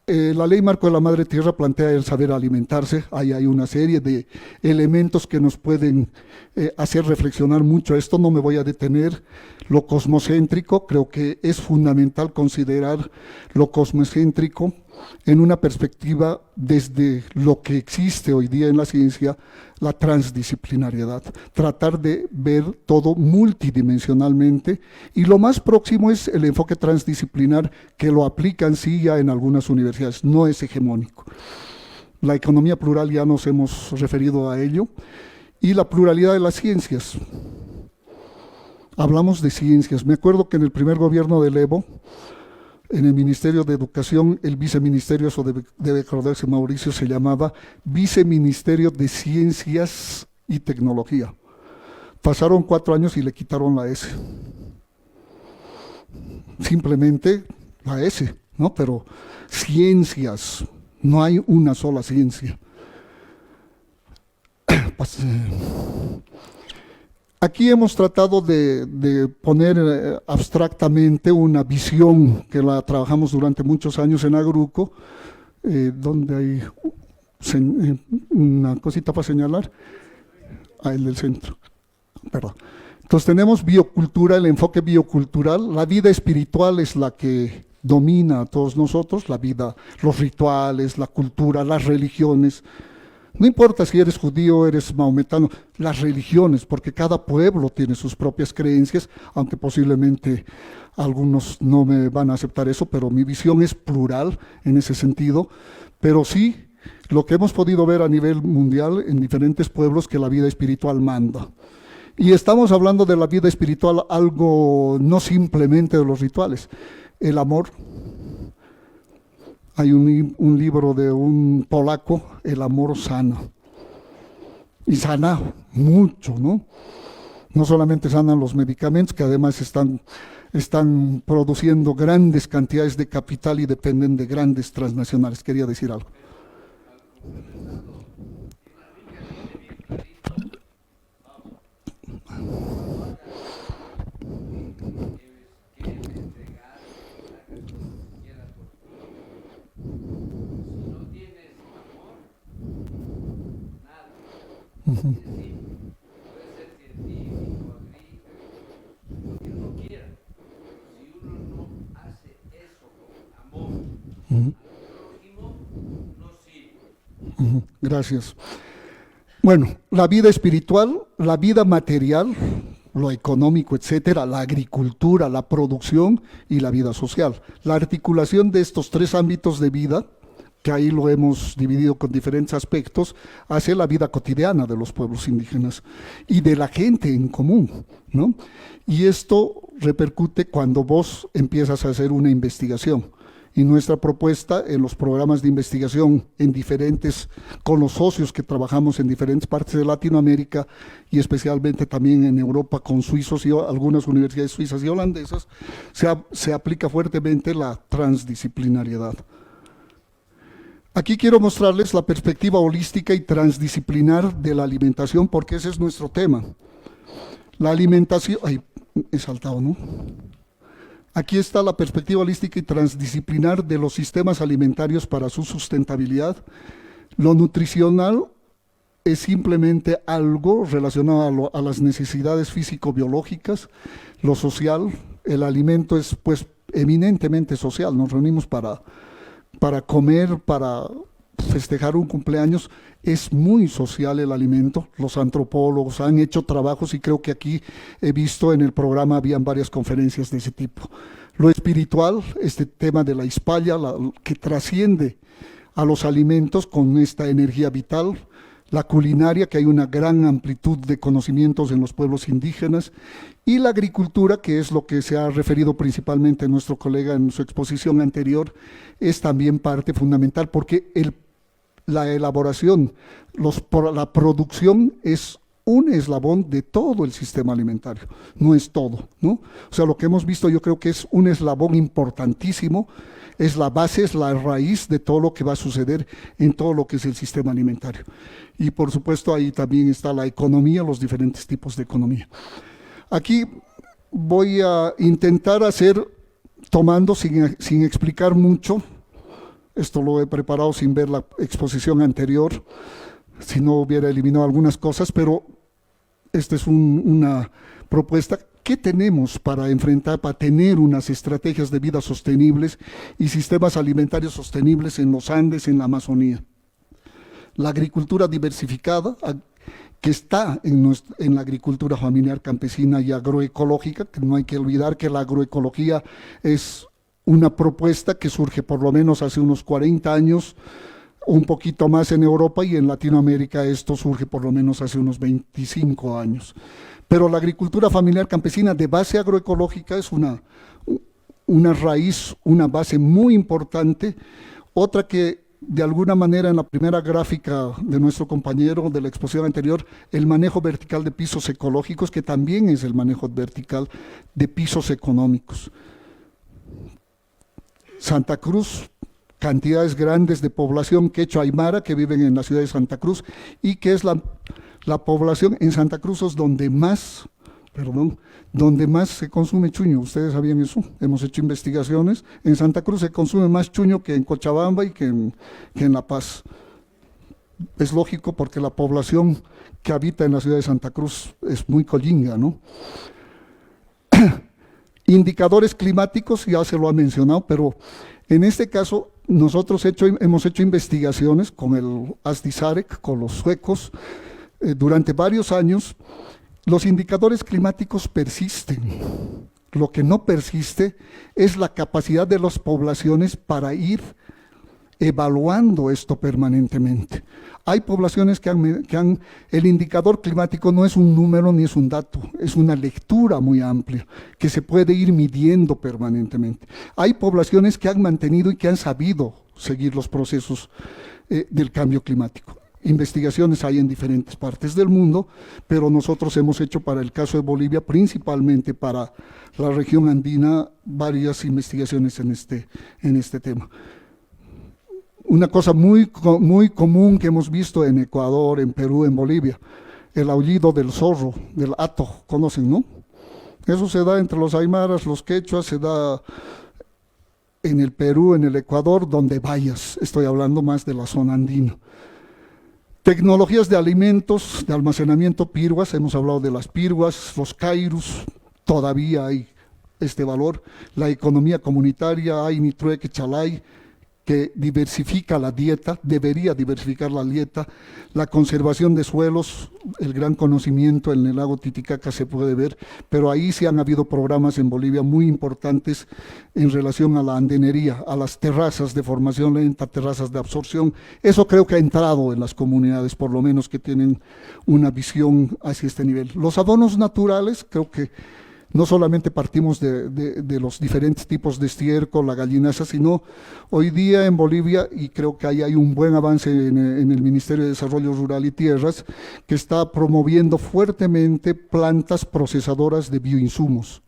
La ley marco de la Madre Tierra plantea el saber alimentarse. Ahí hay una serie de elementos que nos pueden hacer reflexionar mucho. Esto no me voy a detener. Lo cosmocéntrico, creo que es fundamental considerar lo cosmocéntrico en una perspectiva desde lo que existe hoy día en la ciencia, la transdisciplinariedad, tratar de ver todo multidimensionalmente, y lo más próximo es el enfoque transdisciplinar, que lo aplican sí ya en algunas universidades, no es hegemónico. La economía plural ya nos hemos referido a ello, y la pluralidad de las ciencias. Hablamos de ciencias. Me acuerdo que en el primer gobierno del Evo, en el Ministerio de Educación, el viceministerio, eso debe acordarse Mauricio, se llamaba Viceministerio de Ciencias y Tecnología. Pasaron 4 años y le quitaron la S. Simplemente la S, ¿no? Pero ciencias, no hay una sola ciencia. Aquí hemos tratado de poner abstractamente una visión que la trabajamos durante muchos años en Agruco, donde hay una cosita para señalar, el del centro, perdón. Entonces tenemos biocultura, el enfoque biocultural, la vida espiritual es la que domina a todos nosotros, la vida, los rituales, la cultura, las religiones. No importa si eres judío, eres maometano, las religiones, porque cada pueblo tiene sus propias creencias, aunque posiblemente algunos no me van a aceptar eso, pero mi visión es plural en ese sentido. Pero sí, lo que hemos podido ver a nivel mundial en diferentes pueblos, que la vida espiritual manda. Y estamos hablando de la vida espiritual, algo no simplemente de los rituales, el amor. Hay un libro de un polaco, El amor sana. Y sana mucho, ¿no? No solamente sanan los medicamentos, que además están produciendo grandes cantidades de capital y dependen de grandes transnacionales. Quería decir algo. Es decir, puede ser científico, agrícola, lo que uno quiera. Si uno no hace eso con amor al prójimo, no sirve. Gracias. Bueno, la vida espiritual, la vida material, lo económico, etcétera, la agricultura, la producción y la vida social. La articulación de estos tres ámbitos de vida, que ahí lo hemos dividido con diferentes aspectos, hace la vida cotidiana de los pueblos indígenas y de la gente en común, ¿no? Y esto repercute cuando vos empiezas a hacer una investigación. Y nuestra propuesta en los programas de investigación con los socios que trabajamos en diferentes partes de Latinoamérica y especialmente también en Europa con suizos y algunas universidades suizas y holandesas, se aplica fuertemente la transdisciplinariedad. Aquí quiero mostrarles la perspectiva holística y transdisciplinar de la alimentación, porque ese es nuestro tema. La alimentación, he saltado, ¿no? Aquí está la perspectiva holística y transdisciplinar de los sistemas alimentarios para su sustentabilidad. Lo nutricional es simplemente algo relacionado a las necesidades físico-biológicas. Lo social, el alimento es pues eminentemente social, nos reunimos para comer, para festejar un cumpleaños, es muy social el alimento. Los antropólogos han hecho trabajos y creo que aquí he visto en el programa habían varias conferencias de ese tipo. Lo espiritual, este tema de la hispaya, que trasciende a los alimentos con esta energía vital. La culinaria, que hay una gran amplitud de conocimientos en los pueblos indígenas, y la agricultura, que es lo que se ha referido principalmente nuestro colega en su exposición anterior, es también parte fundamental, porque la elaboración, la producción es un eslabón de todo el sistema alimentario, no es todo, ¿no? O sea, lo que hemos visto yo creo que es un eslabón importantísimo, es la base, es la raíz de todo lo que va a suceder en todo lo que es el sistema alimentario. Y por supuesto ahí también está la economía, los diferentes tipos de economía. Aquí voy a intentar hacer, tomando sin explicar mucho, esto lo he preparado sin ver la exposición anterior, si no hubiera eliminado algunas cosas, pero esta es una propuesta. ¿Qué tenemos para tener unas estrategias de vida sostenibles y sistemas alimentarios sostenibles en los Andes, en la Amazonía? La agricultura diversificada, que está en la agricultura familiar campesina y agroecológica, que no hay que olvidar que la agroecología es una propuesta que surge por lo menos hace unos 40 años, un poquito más en Europa, y en Latinoamérica esto surge por lo menos hace unos 25 años. Pero la agricultura familiar campesina de base agroecológica es una raíz, una base muy importante. Otra que de alguna manera en la primera gráfica de nuestro compañero de la exposición anterior, el manejo vertical de pisos ecológicos, que también es el manejo vertical de pisos económicos. Santa Cruz, cantidades grandes de población quechua aymara que viven en la ciudad de Santa Cruz, y que es la población en Santa Cruz es donde más se consume chuño. ¿Ustedes sabían eso? Hemos hecho investigaciones. En Santa Cruz se consume más chuño que en Cochabamba y que en La Paz. Es lógico porque la población que habita en la ciudad de Santa Cruz es muy collinga, ¿no? Indicadores climáticos, ya se lo ha mencionado, pero en este caso nosotros hemos hecho investigaciones con el ASDISAREC, con los suecos, durante varios años. Los indicadores climáticos persisten. Lo que no persiste es la capacidad de las poblaciones para ir evaluando esto permanentemente. Hay poblaciones el indicador climático no es un número ni es un dato, es una lectura muy amplia que se puede ir midiendo permanentemente. Hay poblaciones que han mantenido y que han sabido seguir los procesos del cambio climático. Investigaciones hay en diferentes partes del mundo, pero nosotros hemos hecho para el caso de Bolivia, principalmente para la región andina, varias investigaciones en este tema. Una cosa muy común que hemos visto en Ecuador, en Perú, en Bolivia, el aullido del zorro, del hato, conocen, ¿no? Eso se da entre los aymaras, los quechuas, se da en el Perú, en el Ecuador, donde vayas. Estoy hablando más de la zona andina. Tecnologías de alimentos, de almacenamiento, pirguas, hemos hablado de las pirguas, los cairus, todavía hay este valor. La economía comunitaria, hay nitrueque, chalay, que diversifica la dieta, debería diversificar la dieta, la conservación de suelos, el gran conocimiento en el lago Titicaca se puede ver, pero ahí sí han habido programas en Bolivia muy importantes en relación a la andenería, a las terrazas de formación lenta, terrazas de absorción. Eso creo que ha entrado en las comunidades, por lo menos que tienen una visión hacia este nivel. Los abonos naturales, creo que no solamente partimos de los diferentes tipos de estiércol, la gallinaza, sino hoy día en Bolivia, y creo que ahí hay un buen avance en el Ministerio de Desarrollo Rural y Tierras, que está promoviendo fuertemente plantas procesadoras de bioinsumos.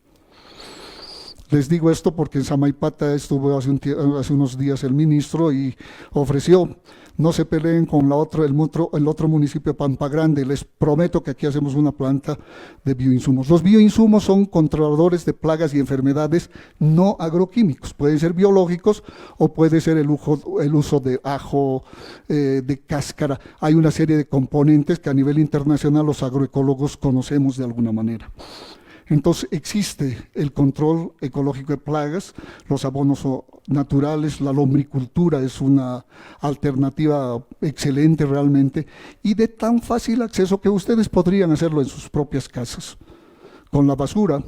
Les digo esto porque en Samaipata estuvo hace unos días el ministro y ofreció, no se peleen con el otro municipio, Pampa Grande, les prometo que aquí hacemos una planta de bioinsumos. Los bioinsumos son controladores de plagas y enfermedades no agroquímicos, pueden ser biológicos o puede ser el uso de ajo, de cáscara. Hay una serie de componentes que a nivel internacional los agroecólogos conocemos de alguna manera. Entonces existe el control ecológico de plagas, los abonos naturales, la lombricultura es una alternativa excelente realmente y de tan fácil acceso que ustedes podrían hacerlo en sus propias casas. Con la basura,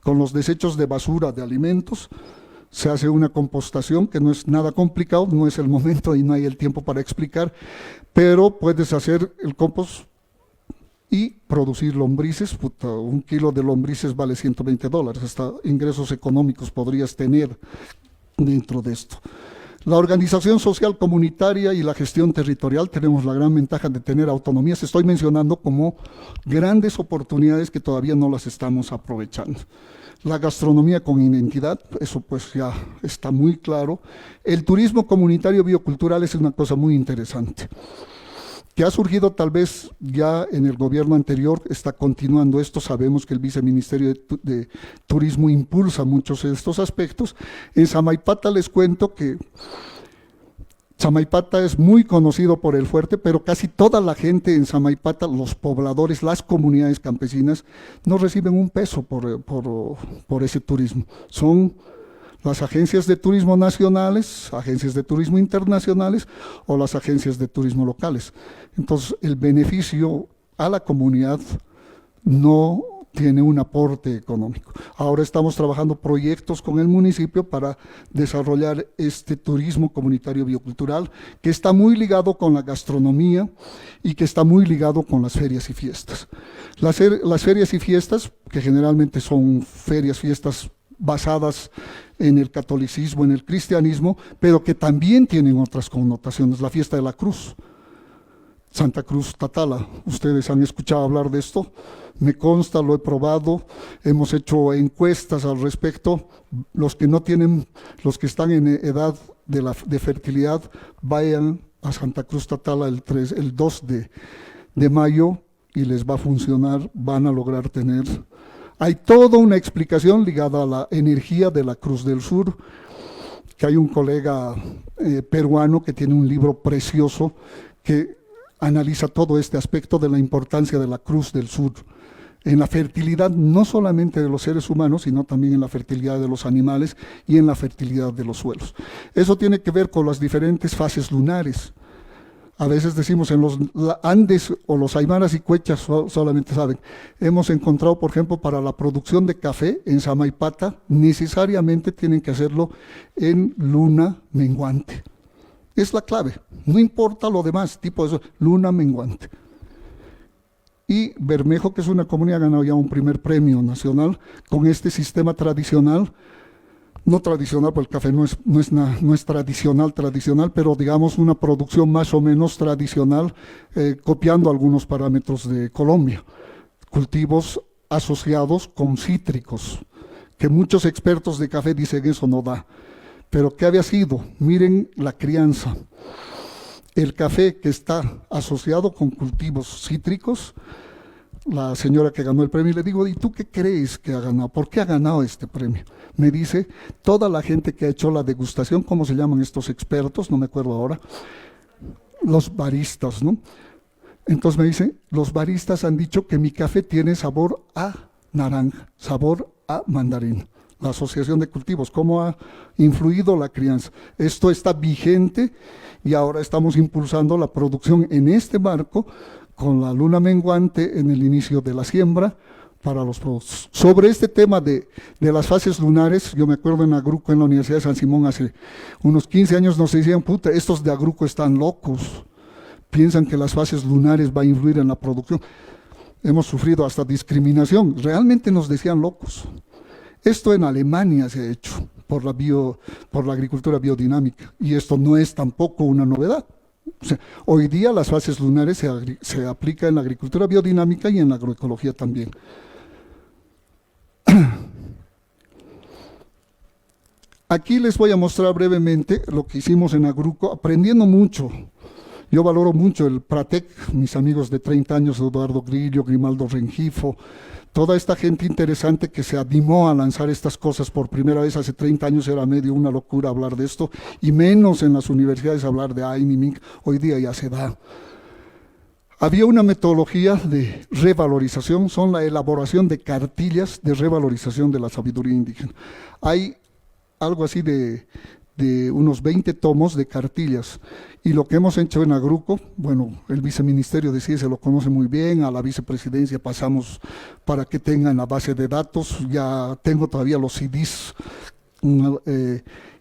con los desechos de basura de alimentos, se hace una compostación que no es nada complicado, no es el momento y no hay el tiempo para explicar, pero puedes hacer el compost y producir lombrices. Un kilo de lombrices vale $120, hasta ingresos económicos podrías tener dentro de esto. La organización social comunitaria y la gestión territorial, tenemos la gran ventaja de tener autonomías, estoy mencionando como grandes oportunidades que todavía no las estamos aprovechando. La gastronomía con identidad, eso pues ya está muy claro. El turismo comunitario biocultural es una cosa muy interesante, que ha surgido tal vez ya en el gobierno anterior, está continuando esto, sabemos que el viceministerio de Turismo impulsa muchos de estos aspectos. En Samaipata les cuento que Samaipata es muy conocido por el fuerte, pero casi toda la gente en Samaipata, los pobladores, las comunidades campesinas, no reciben un peso por ese turismo. Son las agencias de turismo nacionales, agencias de turismo internacionales o las agencias de turismo locales. Entonces, el beneficio a la comunidad no tiene un aporte económico. Ahora estamos trabajando proyectos con el municipio para desarrollar este turismo comunitario biocultural, que está muy ligado con la gastronomía y que está muy ligado con las ferias y fiestas. Las ferias y fiestas, que generalmente son fiestas basadas en el catolicismo, en el cristianismo, pero que también tienen otras connotaciones. La fiesta de la Cruz, Santa Cruz Tatala, ustedes han escuchado hablar de esto, me consta, lo he probado, hemos hecho encuestas al respecto. Los que no tienen, los que están en edad de fertilidad, vayan a Santa Cruz Tatala el 2 de mayo y les va a funcionar, van a lograr tener. Hay toda una explicación ligada a la energía de la Cruz del Sur, que hay un colega peruano que tiene un libro precioso que analiza todo este aspecto de la importancia de la Cruz del Sur en la fertilidad no solamente de los seres humanos, sino también en la fertilidad de los animales y en la fertilidad de los suelos. Eso tiene que ver con las diferentes fases lunares. A veces decimos en los Andes o los aymaras y quechas solamente saben. Hemos encontrado, por ejemplo, para la producción de café en Samaipata, necesariamente tienen que hacerlo en luna menguante. Es la clave, no importa lo demás, tipo eso, luna menguante. Y Bermejo, que es una comunidad, ha ganado ya un primer premio nacional con este sistema tradicional. No tradicional, porque el café no es tradicional, pero digamos una producción más o menos tradicional, copiando algunos parámetros de Colombia. Cultivos asociados con cítricos, que muchos expertos de café dicen eso no da. Pero ¿qué había sido? Miren la crianza. El café que está asociado con cultivos cítricos, la señora que ganó el premio, le digo, ¿y tú qué crees que ha ganado? ¿Por qué ha ganado este premio? Me dice, toda la gente que ha hecho la degustación, ¿cómo se llaman estos expertos? No me acuerdo ahora, los baristas, ¿no? Entonces me dice, los baristas han dicho que mi café tiene sabor a naranja, sabor a mandarina. La asociación de cultivos, cómo ha influido la crianza. Esto está vigente y ahora estamos impulsando la producción en este marco con la luna menguante en el inicio de la siembra para los productos. Sobre este tema de las fases lunares, yo me acuerdo en Agruco, en la Universidad de San Simón, hace unos 15 años nos decían, puta, estos de Agruco están locos, piensan que las fases lunares van a influir en la producción. Hemos sufrido hasta discriminación, realmente nos decían locos. Esto en Alemania se ha hecho por la agricultura biodinámica, y esto no es tampoco una novedad. O sea, hoy día las fases lunares se aplican en la agricultura biodinámica y en la agroecología también. Aquí les voy a mostrar brevemente lo que hicimos en Agruco, aprendiendo mucho. Yo valoro mucho el Pratec, mis amigos de 30 años, Eduardo Grillo, Grimaldo Rengifo, toda esta gente interesante que se animó a lanzar estas cosas por primera vez. Hace 30 años era medio una locura hablar de esto, y menos en las universidades hablar de AINIMINC, hoy día ya se da. Había una metodología de revalorización, son la elaboración de cartillas de revalorización de la sabiduría indígena. Hay algo así de unos 20 tomos de cartillas, y lo que hemos hecho en Agruco, bueno, el viceministerio de Ciencia lo conoce muy bien, a la vicepresidencia pasamos para que tengan la base de datos, ya tengo todavía los CDs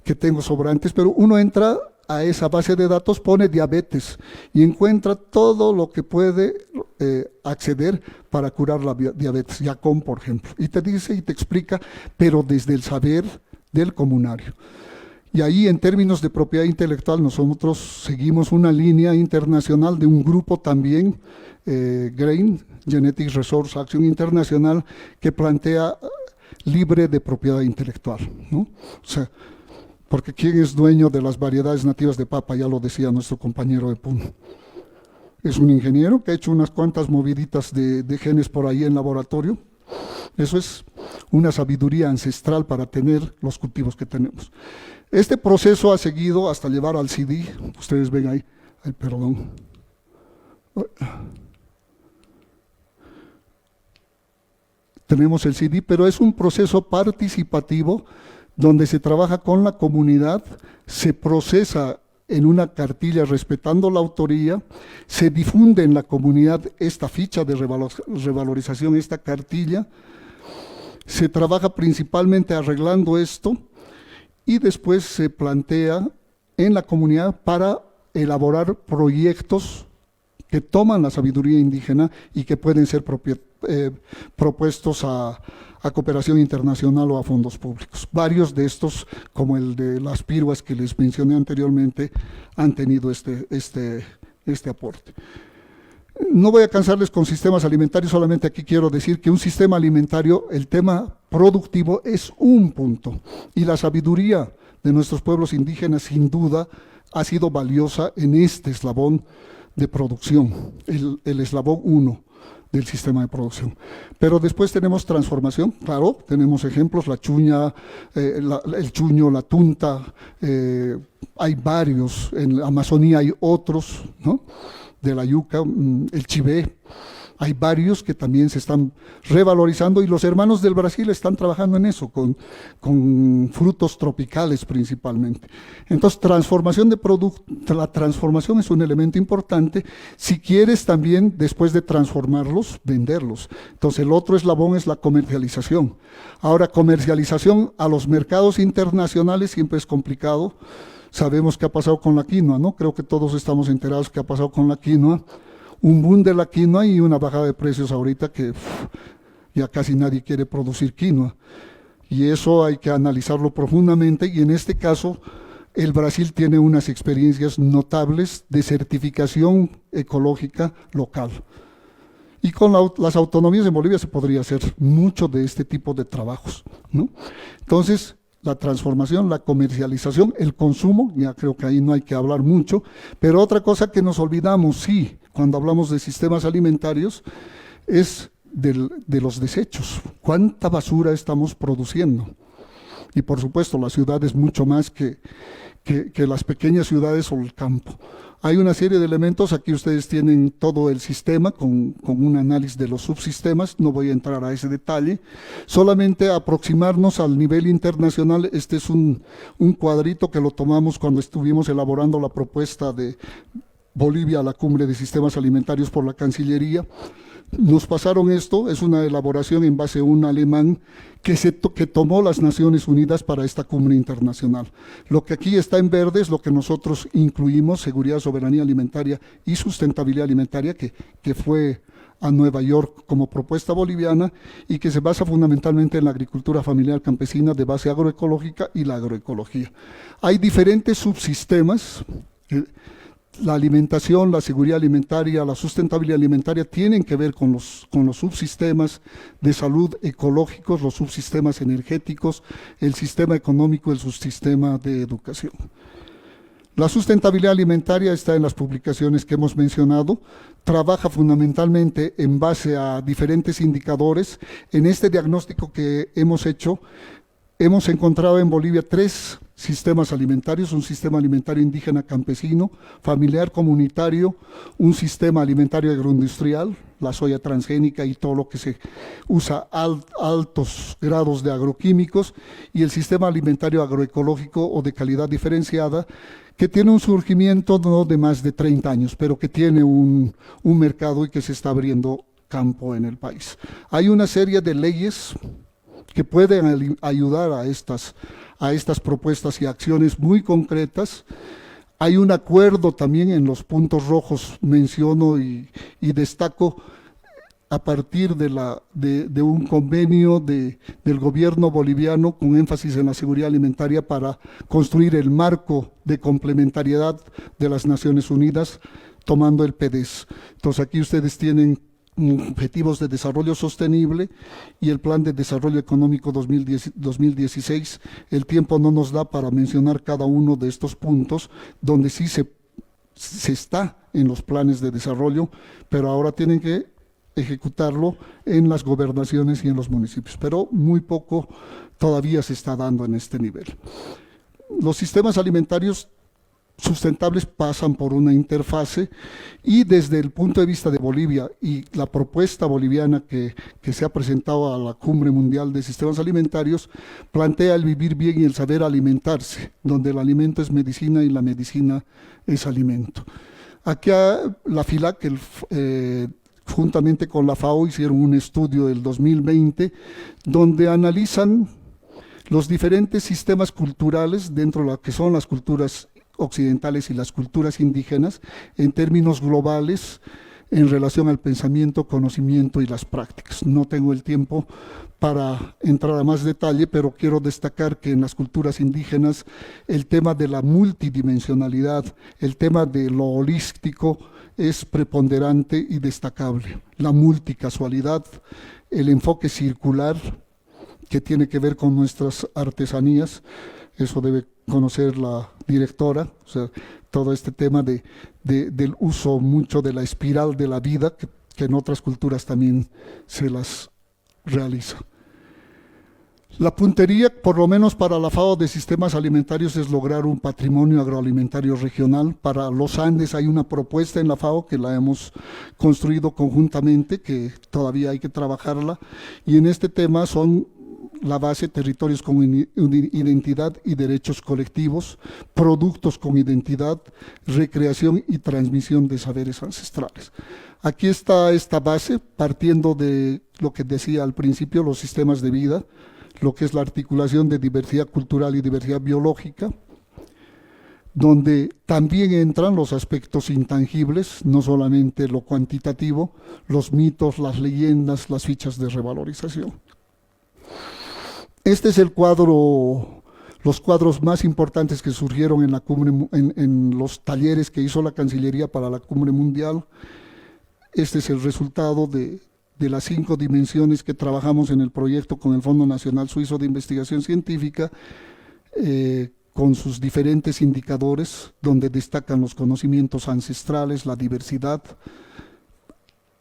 que tengo sobrantes, pero uno entra a esa base de datos, pone diabetes y encuentra todo lo que puede acceder para curar la diabetes, Yacón, por ejemplo, y te dice y te explica, pero desde el saber del comunario. Y ahí, en términos de propiedad intelectual, nosotros seguimos una línea internacional de un grupo también, GRAIN, Genetic Resource Action Internacional, que plantea libre de propiedad intelectual, ¿no? O sea, porque ¿quién es dueño de las variedades nativas de papa? Ya lo decía nuestro compañero de Puno. Es un ingeniero que ha hecho unas cuantas moviditas de genes por ahí en laboratorio. Eso es una sabiduría ancestral para tener los cultivos que tenemos. Este proceso ha seguido hasta llevar al CD, ustedes ven ahí, ay, perdón. Tenemos el CD, pero es un proceso participativo donde se trabaja con la comunidad, se procesa en una cartilla respetando la autoría, se difunde en la comunidad esta ficha de revalorización, esta cartilla, se trabaja principalmente arreglando esto, y después se plantea en la comunidad para elaborar proyectos que toman la sabiduría indígena y que pueden ser propuestos a cooperación internacional o a fondos públicos. Varios de estos, como el de las piruas que les mencioné anteriormente, han tenido este aporte. No voy a cansarles con sistemas alimentarios, solamente aquí quiero decir que un sistema alimentario, el tema productivo es un punto, y la sabiduría de nuestros pueblos indígenas sin duda ha sido valiosa en este eslabón de producción, el eslabón 1 del sistema de producción. Pero después tenemos transformación, claro, tenemos ejemplos, la chuña, el chuño, la tunta, hay varios, en la Amazonía hay otros, ¿no? De la yuca, el chivé, hay varios que también se están revalorizando, y los hermanos del Brasil están trabajando en eso, con frutos tropicales principalmente. Entonces, transformación de producto, la transformación es un elemento importante, si quieres también, después de transformarlos, venderlos. Entonces, el otro eslabón es la comercialización. Ahora, comercialización a los mercados internacionales siempre es complicado. Sabemos qué ha pasado con la quinoa, ¿no? Creo que todos estamos enterados qué ha pasado con la quinoa. Un boom de la quinoa y una bajada de precios ahorita que ya casi nadie quiere producir quinoa. Y eso hay que analizarlo profundamente, y en este caso el Brasil tiene unas experiencias notables de certificación ecológica local. Y con las autonomías en Bolivia se podría hacer mucho de este tipo de trabajos, ¿no? Entonces, la transformación, la comercialización, el consumo, ya creo que ahí no hay que hablar mucho, pero otra cosa que nos olvidamos, sí, cuando hablamos de sistemas alimentarios, es de los desechos. ¿Cuánta basura estamos produciendo? Y por supuesto, la ciudad es mucho más que las pequeñas ciudades o el campo. Hay una serie de elementos, aquí ustedes tienen todo el sistema con un análisis de los subsistemas, no voy a entrar a ese detalle, solamente aproximarnos al nivel internacional. Este es un cuadrito que lo tomamos cuando estuvimos elaborando la propuesta de Bolivia a la Cumbre de Sistemas Alimentarios por la Cancillería. Nos pasaron esto, es una elaboración en base a un alemán que tomó las Naciones Unidas para esta cumbre internacional. Lo que aquí está en verde es lo que nosotros incluimos, seguridad, soberanía alimentaria y sustentabilidad alimentaria, que fue a Nueva York como propuesta boliviana y que se basa fundamentalmente en la agricultura familiar campesina de base agroecológica y la agroecología. Hay diferentes subsistemas. La alimentación, la seguridad alimentaria, la sustentabilidad alimentaria tienen que ver con los subsistemas de salud ecológicos, los subsistemas energéticos, el sistema económico, el subsistema de educación. La sustentabilidad alimentaria está en las publicaciones que hemos mencionado, trabaja fundamentalmente en base a diferentes indicadores. En este diagnóstico que hemos hecho, hemos encontrado en Bolivia 3 sistemas alimentarios: un sistema alimentario indígena campesino, familiar comunitario, un sistema alimentario agroindustrial, la soya transgénica y todo lo que se usa altos grados de agroquímicos, y el sistema alimentario agroecológico o de calidad diferenciada, que tiene un surgimiento no de más de 30 años, pero que tiene un mercado y que se está abriendo campo en el país. Hay una serie de leyes que pueden ayudar a estas propuestas y acciones muy concretas. Hay un acuerdo también, en los puntos rojos menciono y destaco, a partir de un convenio del gobierno boliviano con énfasis en la seguridad alimentaria para construir el marco de complementariedad de las Naciones Unidas, tomando el PDES. Entonces aquí ustedes tienen Objetivos de Desarrollo Sostenible y el Plan de Desarrollo Económico 2016. El tiempo no nos da para mencionar cada uno de estos puntos, donde sí se está en los planes de desarrollo, pero ahora tienen que ejecutarlo en las gobernaciones y en los municipios, pero muy poco todavía se está dando en este nivel. Los sistemas alimentarios sustentables pasan por una interfase, y desde el punto de vista de Bolivia y la propuesta boliviana que se ha presentado a la Cumbre Mundial de Sistemas Alimentarios, plantea el vivir bien y el saber alimentarse, donde el alimento es medicina y la medicina es alimento. Aquí la FILAC, juntamente con la FAO, hicieron un estudio del 2020 donde analizan los diferentes sistemas culturales dentro de lo que son las culturas occidentales y las culturas indígenas en términos globales en relación al pensamiento, conocimiento y las prácticas. No tengo el tiempo para entrar a más detalle, pero quiero destacar que en las culturas indígenas el tema de la multidimensionalidad, el tema de lo holístico es preponderante y destacable. La multicasualidad, el enfoque circular que tiene que ver con nuestras artesanías, eso debe conocer la directora, o sea, todo este tema del uso mucho de la espiral de la vida, que en otras culturas también se las realiza. La puntería, por lo menos para la FAO, de sistemas alimentarios es lograr un patrimonio agroalimentario regional. Para los Andes hay una propuesta en la FAO que la hemos construido conjuntamente, que todavía hay que trabajarla, y en este tema son la base: territorios con identidad y derechos colectivos, productos con identidad, recreación y transmisión de saberes ancestrales. Aquí está esta base, partiendo de lo que decía al principio, los sistemas de vida, lo que es la articulación de diversidad cultural y diversidad biológica, donde también entran los aspectos intangibles, no solamente lo cuantitativo, los mitos, las leyendas, las fichas de revalorización. Este es el cuadro, los cuadros más importantes que surgieron en la cumbre, en los talleres que hizo la Cancillería para la Cumbre Mundial. Este es el resultado de las 5 dimensiones que trabajamos en el proyecto con el Fondo Nacional Suizo de Investigación Científica, con sus diferentes indicadores, donde destacan los conocimientos ancestrales, la diversidad,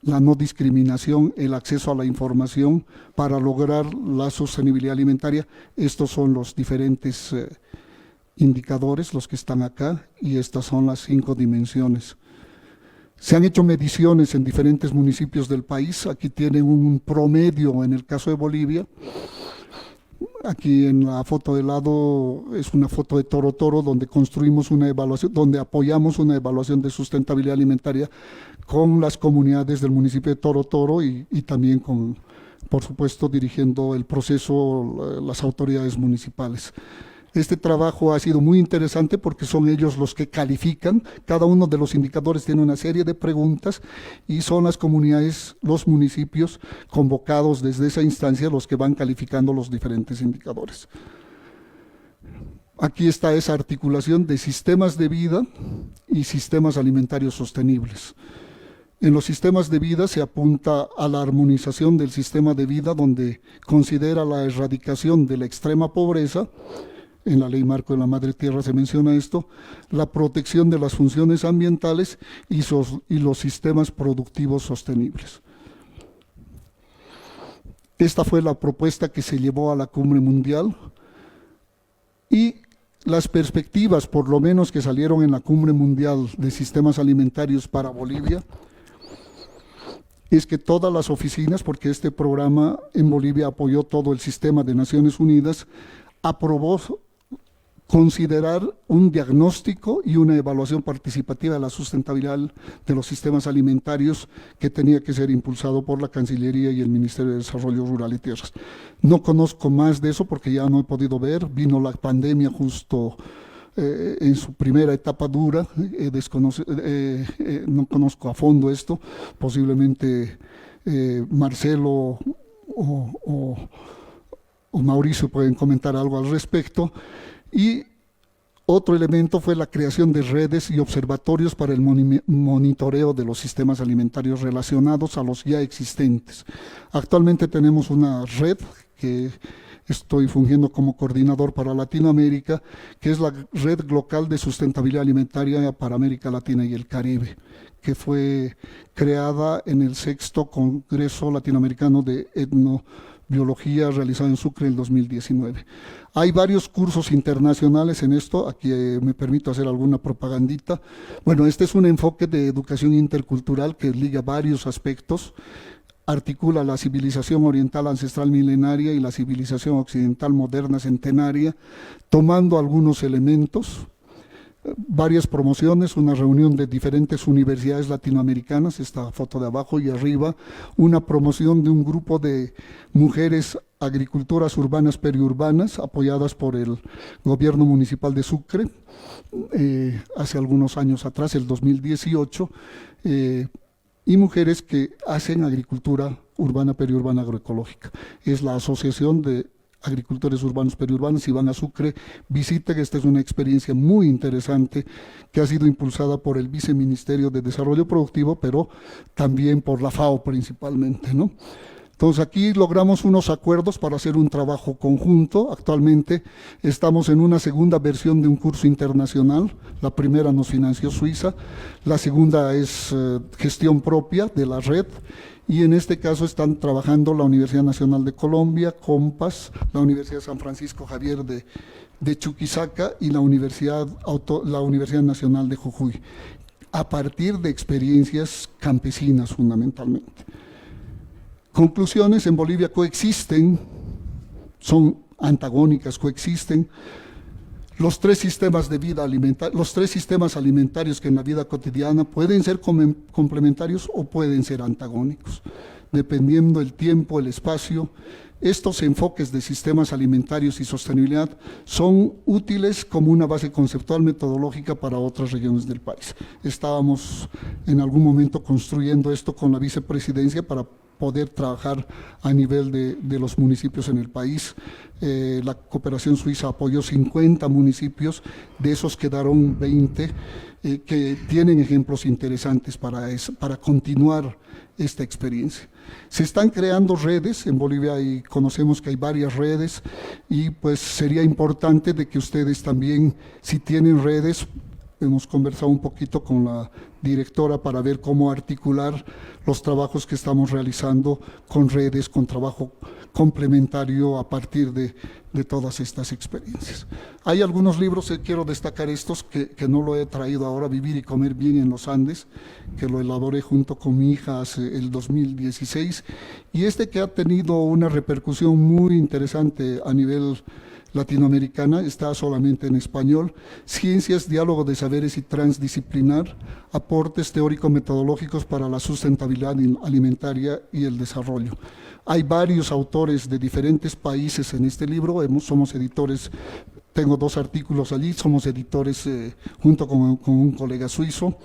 la no discriminación, el acceso a la información para lograr la sostenibilidad alimentaria. Estos son los diferentes indicadores, los que están acá, y estas son las 5 dimensiones. Se han hecho mediciones en diferentes municipios del país. Aquí tienen un promedio en el caso de Bolivia. Aquí en la foto de lado es una foto de Toro Toro, donde construimos una evaluación, donde apoyamos una evaluación de sustentabilidad alimentaria con las comunidades del municipio de Toro Toro y también con, por supuesto, dirigiendo el proceso las autoridades municipales. Este trabajo ha sido muy interesante porque son ellos los que califican. Cada uno de los indicadores tiene una serie de preguntas y son las comunidades, los municipios convocados desde esa instancia los que van calificando los diferentes indicadores. Aquí está esa articulación de sistemas de vida y sistemas alimentarios sostenibles. En los sistemas de vida se apunta a la armonización del sistema de vida, donde considera la erradicación de la extrema pobreza. En la Ley Marco de la Madre Tierra se menciona esto, la protección de las funciones ambientales y los sistemas productivos sostenibles. Esta fue la propuesta que se llevó a la Cumbre Mundial y las perspectivas, por lo menos que salieron en la Cumbre Mundial de Sistemas Alimentarios para Bolivia, es que todas las oficinas, porque este programa en Bolivia apoyó todo el sistema de Naciones Unidas, aprobó considerar un diagnóstico y una evaluación participativa de la sustentabilidad de los sistemas alimentarios que tenía que ser impulsado por la Cancillería y el Ministerio de Desarrollo Rural y Tierras. No conozco más de eso porque ya no he podido ver, vino la pandemia justo en su primera etapa dura, no conozco a fondo esto, posiblemente Marcelo o Mauricio pueden comentar algo al respecto. Y otro elemento fue la creación de redes y observatorios para el monitoreo de los sistemas alimentarios relacionados a los ya existentes. Actualmente tenemos una red que estoy fungiendo como coordinador para Latinoamérica, que es la Red Global de Sustentabilidad Alimentaria para América Latina y el Caribe, que fue creada en el 6º Congreso Latinoamericano de Etnobiología realizado en Sucre en el 2019. Hay varios cursos internacionales en esto, aquí me permito hacer alguna propagandita. Bueno, este es un enfoque de educación intercultural que liga varios aspectos, articula la civilización oriental ancestral milenaria y la civilización occidental moderna centenaria, tomando algunos elementos, varias promociones, una reunión de diferentes universidades latinoamericanas, esta foto de abajo y arriba, una promoción de un grupo de mujeres agricultoras urbanas periurbanas apoyadas por el gobierno municipal de Sucre hace algunos años atrás, el 2018, y mujeres que hacen agricultura urbana periurbana agroecológica. Es la Asociación de Agricultores Urbanos Periurbanos. Si van a Sucre, visiten, esta es una experiencia muy interesante que ha sido impulsada por el Viceministerio de Desarrollo Productivo, pero también por la FAO principalmente, ¿no? Entonces aquí logramos unos acuerdos para hacer un trabajo conjunto. Actualmente estamos en una segunda versión de un curso internacional. La primera nos financió Suiza, la segunda es gestión propia de la red, y en este caso están trabajando la Universidad Nacional de Colombia, COMPAS, la Universidad San Francisco Javier de Chuquisaca y la Universidad Nacional de Jujuy, a partir de experiencias campesinas fundamentalmente. Conclusiones: en Bolivia coexisten, son antagónicas, coexisten los tres sistemas de vida alimentaria, los tres sistemas alimentarios que en la vida cotidiana pueden ser complementarios o pueden ser antagónicos, dependiendo del tiempo, el espacio. Estos enfoques de sistemas alimentarios y sostenibilidad son útiles como una base conceptual metodológica para otras regiones del país. Estábamos en algún momento construyendo esto con la vicepresidencia para poder trabajar a nivel de los municipios en el país. La cooperación suiza apoyó 50 municipios, de esos quedaron 20 que tienen ejemplos interesantes para continuar esta experiencia. Se están creando redes en Bolivia y conocemos que hay varias redes, y pues sería importante de que ustedes también, si tienen redes, hemos conversado un poquito con la directora para ver cómo articular los trabajos que estamos realizando con redes, con trabajo complementario a partir de todas estas experiencias. Hay algunos libros, quiero destacar estos, que no lo he traído ahora, Vivir y Comer Bien en los Andes, que lo elaboré junto con mi hija hace el 2016, y que ha tenido una repercusión muy interesante a nivel latinoamericana, está solamente en español. Ciencias, diálogo de saberes y transdisciplinar, aportes teórico-metodológicos para la sustentabilidad alimentaria y el desarrollo. Hay varios autores de diferentes países en este libro, somos editores, tengo 2 artículos allí, somos editores junto con un colega suizo,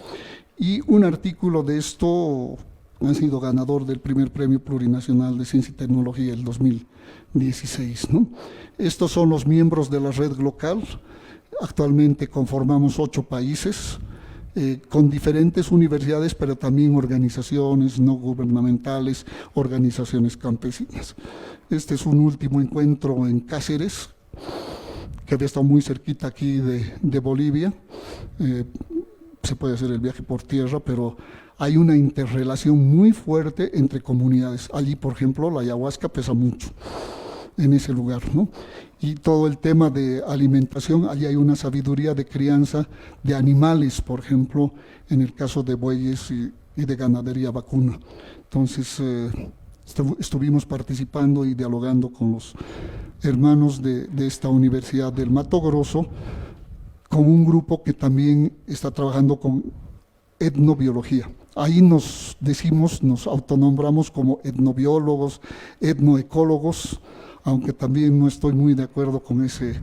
y un artículo de esto ha sido ganador del primer premio plurinacional de ciencia y tecnología el 2016, ¿no? Estos son los miembros de la red local. Actualmente conformamos 8 países, con diferentes universidades, pero también organizaciones no gubernamentales, organizaciones campesinas. Este es un último encuentro en Cáceres, que había estado muy cerquita aquí de Bolivia. Se puede hacer el viaje por tierra, pero hay una interrelación muy fuerte entre comunidades. Allí, por ejemplo, la ayahuasca pesa mucho en ese lugar, ¿no? Y todo el tema de alimentación, allí hay una sabiduría de crianza de animales, por ejemplo, en el caso de bueyes y de ganadería vacuna. Entonces, estuvimos participando y dialogando con los hermanos de esta Universidad del Mato Grosso, con un grupo que también está trabajando con etnobiología. Ahí nos autonombramos como etnobiólogos, etnoecólogos, aunque también no estoy muy de acuerdo con ese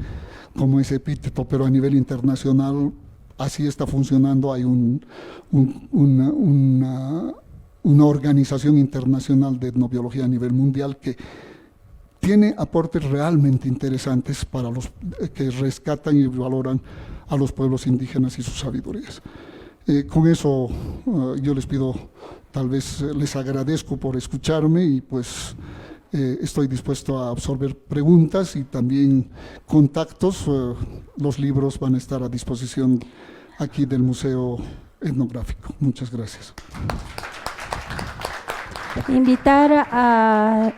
epíteto, pero a nivel internacional así está funcionando. Hay una organización internacional de etnobiología a nivel mundial que tiene aportes realmente interesantes para los que rescatan y valoran a los pueblos indígenas y sus sabidurías. Con eso yo les pido, tal vez les agradezco por escucharme, y pues estoy dispuesto a absorber preguntas y también contactos. Los libros van a estar a disposición aquí del Museo Etnográfico. Muchas gracias. Invitar al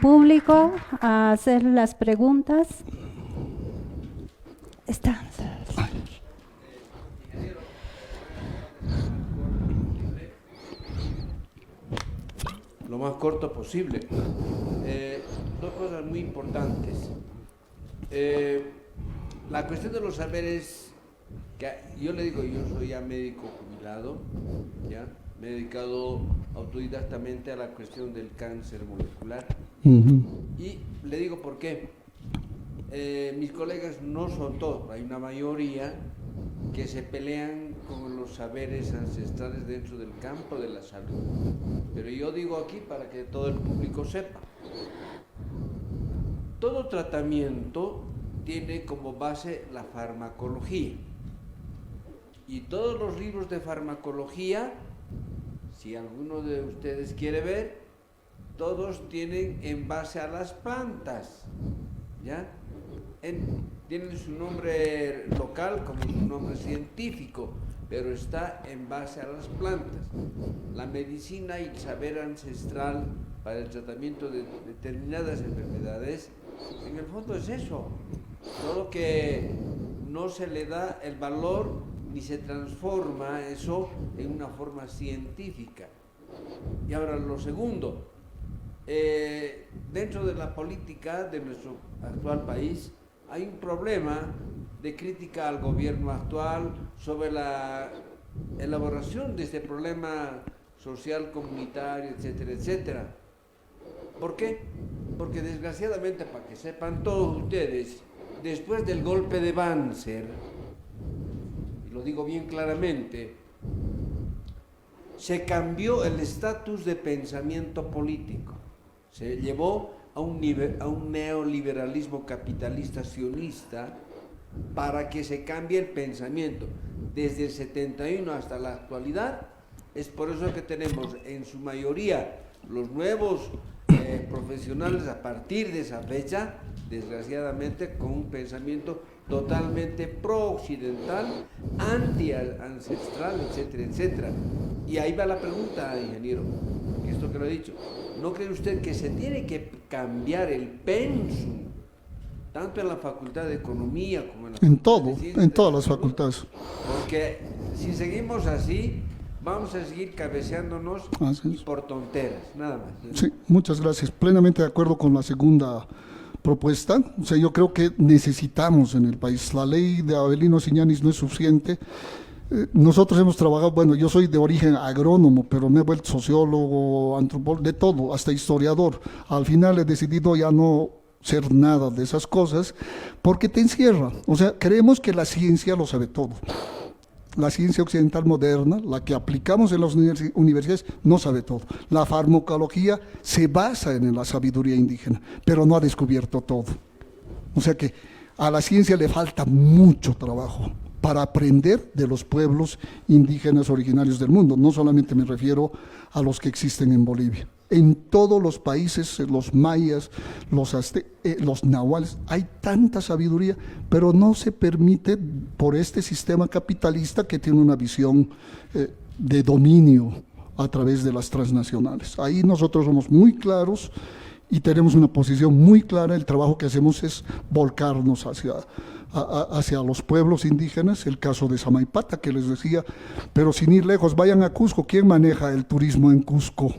público a hacer las preguntas. Lo más corto posible. 2 cosas muy importantes. La cuestión de los saberes, que yo le digo, yo soy ya médico jubilado, ¿ya? Me he dedicado autodidactamente a la cuestión del cáncer molecular. Y le digo por qué. Mis colegas no son todos, hay una mayoría que se pelean con los saberes ancestrales dentro del campo de la salud. Pero yo digo aquí para que todo el público sepa. Todo tratamiento tiene como base la farmacología. Y todos los libros de farmacología, si alguno de ustedes quiere ver, todos tienen en base a las plantas, ¿ya? Tienen su nombre local como su nombre científico, pero está en base a las plantas. La medicina y el saber ancestral para el tratamiento de determinadas enfermedades, en el fondo es eso, solo que no se le da el valor ni se transforma eso en una forma científica. Y ahora lo segundo, dentro de la política de nuestro actual país hay un problema de crítica al gobierno actual sobre la elaboración de este problema social, comunitario, etcétera, etcétera. ¿Por qué? Porque desgraciadamente, para que sepan todos ustedes, después del golpe de Banzer, y lo digo bien claramente, se cambió el estatus de pensamiento político, se llevó a un neoliberalismo capitalista sionista para que se cambie el pensamiento. Desde el 71 hasta la actualidad, es por eso que tenemos en su mayoría los nuevos profesionales a partir de esa fecha, desgraciadamente con un pensamiento totalmente pro-occidental, anti-ancestral, etcétera, etcétera. Y ahí va la pregunta, ingeniero, esto que lo he dicho, ¿no cree usted que se tiene que cambiar el pensum, tanto en la Facultad de Economía como en la Facultad de Ciencias, en todas las facultades? Porque si seguimos así, vamos a seguir cabeceándonos y por tonteras, nada más. Sí, muchas gracias. Plenamente de acuerdo con la segunda propuesta. O sea, yo creo que necesitamos en el país. La ley de Avelino Siñanis no es suficiente. Nosotros hemos trabajado, bueno, yo soy de origen agrónomo, pero me he vuelto sociólogo, antropólogo, de todo, hasta historiador. Al final he decidido ya no ser nada de esas cosas porque te encierra. O sea, creemos que la ciencia lo sabe todo. La ciencia occidental moderna, la que aplicamos en las universidades, no sabe todo. La farmacología se basa en la sabiduría indígena, pero no ha descubierto todo. O sea que a la ciencia le falta mucho trabajo para aprender de los pueblos indígenas originarios del mundo. No solamente me refiero a los que existen en Bolivia. En todos los países, los mayas, los nahuales, hay tanta sabiduría, pero no se permite por este sistema capitalista que tiene una visión de dominio a través de las transnacionales. Ahí nosotros somos muy claros y tenemos una posición muy clara. El trabajo que hacemos es volcarnos hacia los pueblos indígenas, el caso de Samaipata que les decía, pero sin ir lejos, vayan a Cusco. ¿Quién maneja el turismo en Cusco?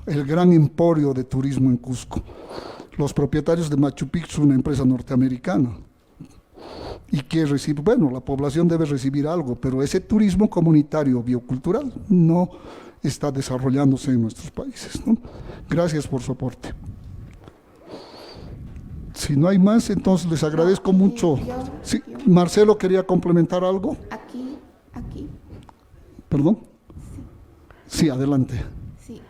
El gran emporio de turismo en Cusco. Los propietarios de Machu Picchu, una empresa norteamericana. ¿Y qué recibe? Bueno, la población debe recibir algo, pero ese turismo comunitario biocultural no está desarrollándose en nuestros países, ¿no? Gracias por su aporte. Si no hay más, entonces les agradezco mucho. Sí, Marcelo quería complementar algo. Aquí. ¿Perdón? Sí, adelante. Sí,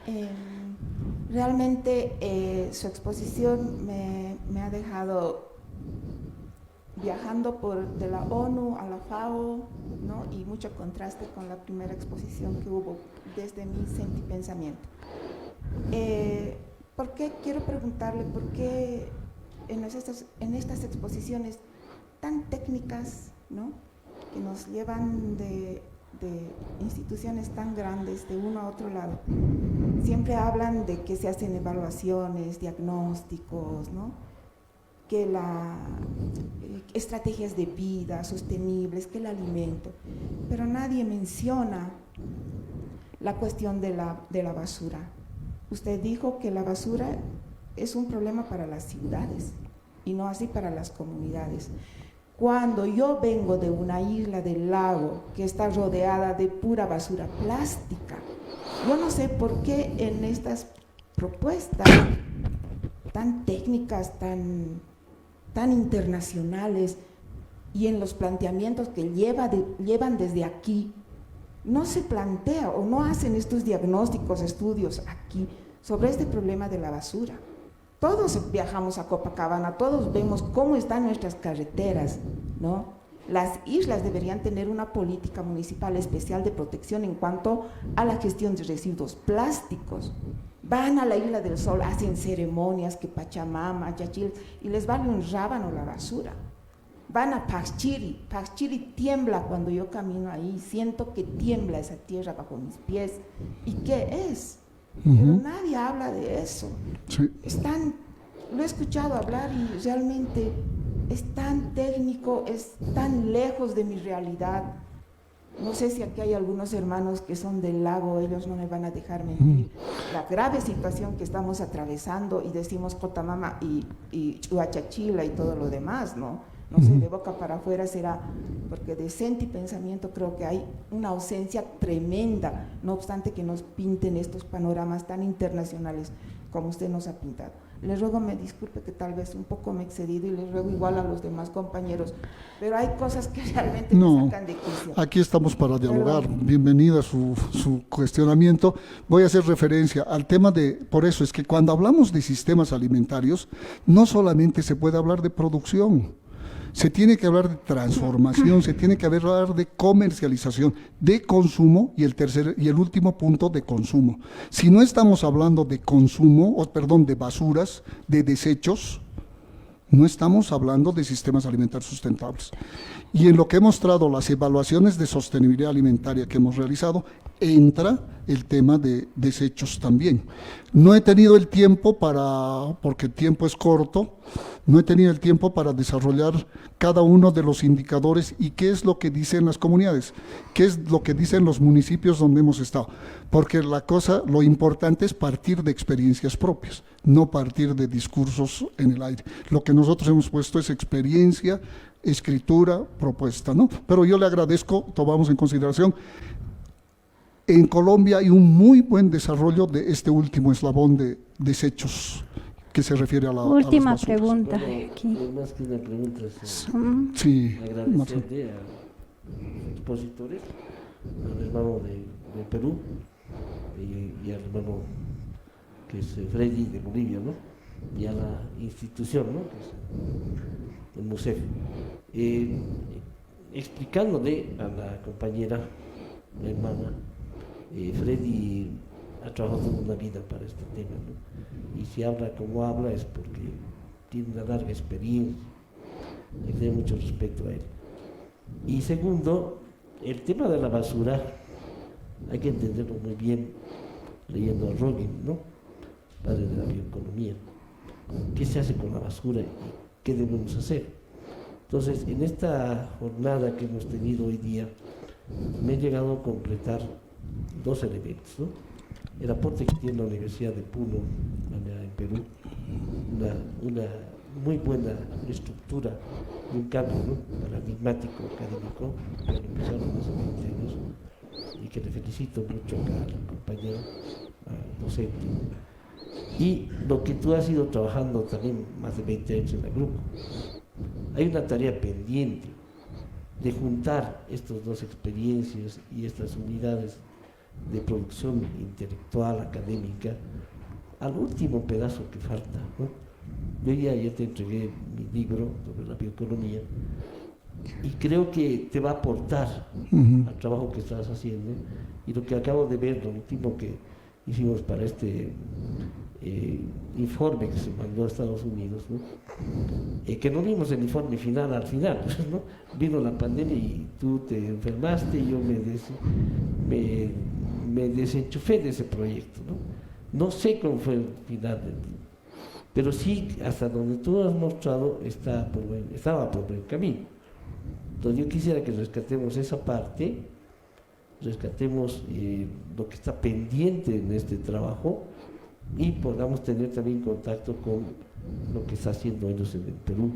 realmente su exposición me ha dejado viajando de la ONU a la FAO, ¿no? Y mucho contraste con la primera exposición que hubo desde mi sentipensamiento. Quiero preguntarle por qué en estas exposiciones tan técnicas, ¿no? Que nos llevan de instituciones tan grandes de uno a otro lado, siempre hablan de que se hacen evaluaciones, diagnósticos, ¿no? Que estrategias de vida sostenibles, que el alimento, pero nadie menciona la cuestión de la basura. Usted dijo que la basura es un problema para las ciudades y no así para las comunidades. Cuando yo vengo de una isla del lago que está rodeada de pura basura plástica, yo no sé por qué en estas propuestas tan técnicas, tan internacionales y en los planteamientos que llevan desde aquí, no se plantea o no hacen estos diagnósticos, estudios aquí sobre este problema de la basura. Todos viajamos a Copacabana, todos vemos cómo están nuestras carreteras, ¿no? Las islas deberían tener una política municipal especial de protección en cuanto a la gestión de residuos plásticos. Van a la Isla del Sol, hacen ceremonias, que Pachamama, Yachil, y les vale un rábano la basura. Van a Paxchiri tiembla cuando yo camino ahí, siento que tiembla esa tierra bajo mis pies. ¿Y qué es? Pero nadie habla de eso. Sí. Lo he escuchado hablar y realmente es tan técnico, es tan lejos de mi realidad. No sé si aquí hay algunos hermanos que son del lago, ellos no me van a dejar mentir. La grave situación que estamos atravesando y decimos Cotamama y Chuachachila y todo lo demás, ¿no? No sé, de boca para afuera será, porque de sentipensamiento creo que hay una ausencia tremenda, no obstante que nos pinten estos panoramas tan internacionales como usted nos ha pintado. Le ruego me disculpe que tal vez un poco me he excedido y le ruego igual a los demás compañeros, pero hay cosas que realmente me sacan de quicio. Aquí estamos para dialogar. Perdón. Bienvenida a su cuestionamiento. Voy a hacer referencia al tema por eso es que cuando hablamos de sistemas alimentarios, no solamente se puede hablar de producción, se tiene que hablar de transformación, se tiene que hablar de comercialización, de consumo y el último punto de consumo. Si no estamos hablando de consumo, de basuras, de desechos, no estamos hablando de sistemas alimentarios sustentables. Y en lo que he mostrado las evaluaciones de sostenibilidad alimentaria que hemos realizado, entra el tema de desechos también. No he tenido el tiempo porque el tiempo es corto, no he tenido el tiempo para desarrollar cada uno de los indicadores y qué es lo que dicen las comunidades, qué es lo que dicen los municipios donde hemos estado. Porque lo importante es partir de experiencias propias, no partir de discursos en el aire. Lo que nosotros hemos puesto es experiencia, escritura, propuesta, ¿no? Pero yo le agradezco, tomamos en consideración. En Colombia hay un muy buen desarrollo de este último eslabón de desechos que se refiere a Última a las basuras. pregunta. Bueno, Aquí. más que una pregunta, Sí, agradecerle a los expositores, al hermano de Perú y al hermano que es Freddy de Bolivia, ¿no? Y a la institución, ¿no? Que es el MUSEF. Explicándole a la compañera, la hermana, Freddy ha trabajado una vida para este tema, ¿no? Y si habla como habla es porque tiene una larga experiencia, le tengo mucho respeto a él. Y segundo, el tema de la basura hay que entenderlo muy bien leyendo a Rogan, ¿no? Padre de la bioeconomía. ¿Qué se hace con la basura y qué debemos hacer? Entonces, en esta jornada que hemos tenido hoy día, me he llegado a completar dos elementos, ¿no? El aporte que tiene la Universidad de Puno, allá en Perú, una muy buena estructura y un cambio, ¿no? Paradigmático, académico, que lo empezaron hace 20 años, y que le felicito mucho al compañero, al docente. Y lo que tú has ido trabajando también más de 20 años en el grupo. Hay una tarea pendiente de juntar estas dos experiencias y estas unidades de producción intelectual, académica, al último pedazo que falta, ¿no? Yo ya te entregué mi libro sobre la bioeconomía y creo que te va a aportar al trabajo que estás haciendo, y lo que acabo de ver, lo último que hicimos para este informe que se mandó a Estados Unidos, ¿no? Que no vimos el informe final al final, ¿no? Vino la pandemia y tú te enfermaste y yo me desenchufé de ese proyecto, ¿no? No sé cómo fue el final pero sí, hasta donde tú has mostrado, estaba por buen camino. Entonces yo quisiera que rescatemos esa parte, rescatemos lo que está pendiente en este trabajo y podamos tener también contacto con lo que está haciendo ellos en el Perú,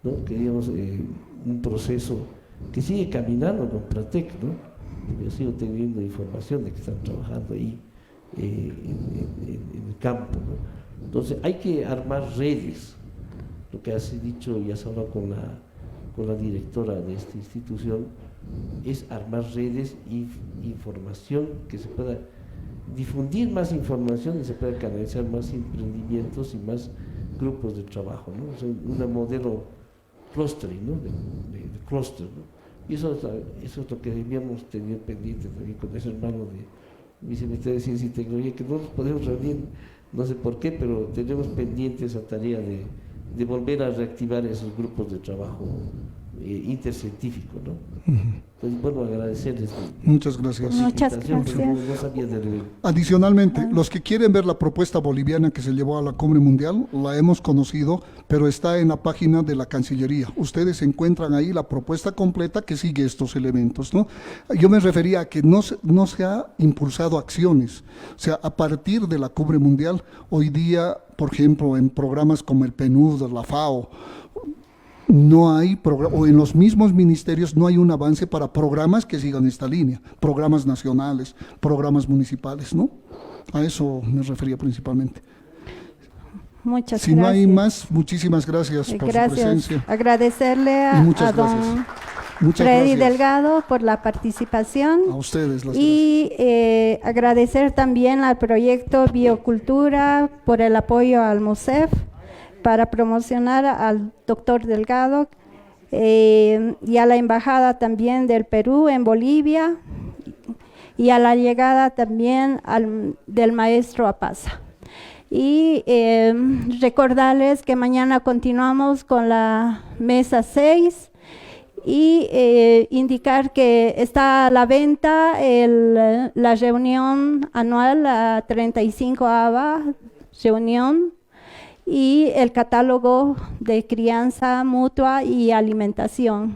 ¿no? Que digamos un proceso que sigue caminando con Pratec, ¿no? Yo sigo teniendo información de que están trabajando ahí en el campo, ¿no? Entonces hay que armar redes, lo que has dicho y has hablado con la directora de esta institución, es armar redes y información, que se pueda difundir más información y se pueda canalizar más emprendimientos y más grupos de trabajo, ¿no? O sea, un modelo clustering, ¿no? de cluster, ¿no? Y eso es lo que debíamos tener pendiente también con ese hermano de Viceministerio de Ciencia y Tecnología, que no nos podemos reunir, no sé por qué, pero tenemos pendiente esa tarea de volver a reactivar esos grupos de trabajo intercientífico, ¿no? Entonces, bueno, agradecerles. Muchas gracias. Muchas Pero gracias. no sabía de Adicionalmente, los que quieren ver la propuesta boliviana que se llevó a la Cumbre Mundial, la hemos conocido, pero está en la página de la Cancillería. Ustedes encuentran ahí la propuesta completa que sigue estos elementos, ¿no? Yo me refería a que no se ha impulsado acciones. O sea, a partir de la Cumbre Mundial, hoy día, por ejemplo, en programas como el PNUD, la FAO, no hay o en los mismos ministerios no hay un avance para programas que sigan esta línea, programas nacionales, programas municipales, ¿no? A eso me refería principalmente. Muchas Si gracias. no hay más, muchísimas gracias por su Gracias. presencia. Agradecerle Y a muchas don gracias. Muchas Freddy gracias. Delgado por la participación. A ustedes las Y agradecer también al proyecto Biocultura por el apoyo al MUSEF para promocionar al doctor Delgado y a la Embajada también del Perú en Bolivia y a la llegada también del maestro Apaza. Y recordarles que mañana continuamos con la mesa 6 y indicar que está a la venta la reunión anual, la 35ª reunión, y el catálogo de crianza mutua y alimentación.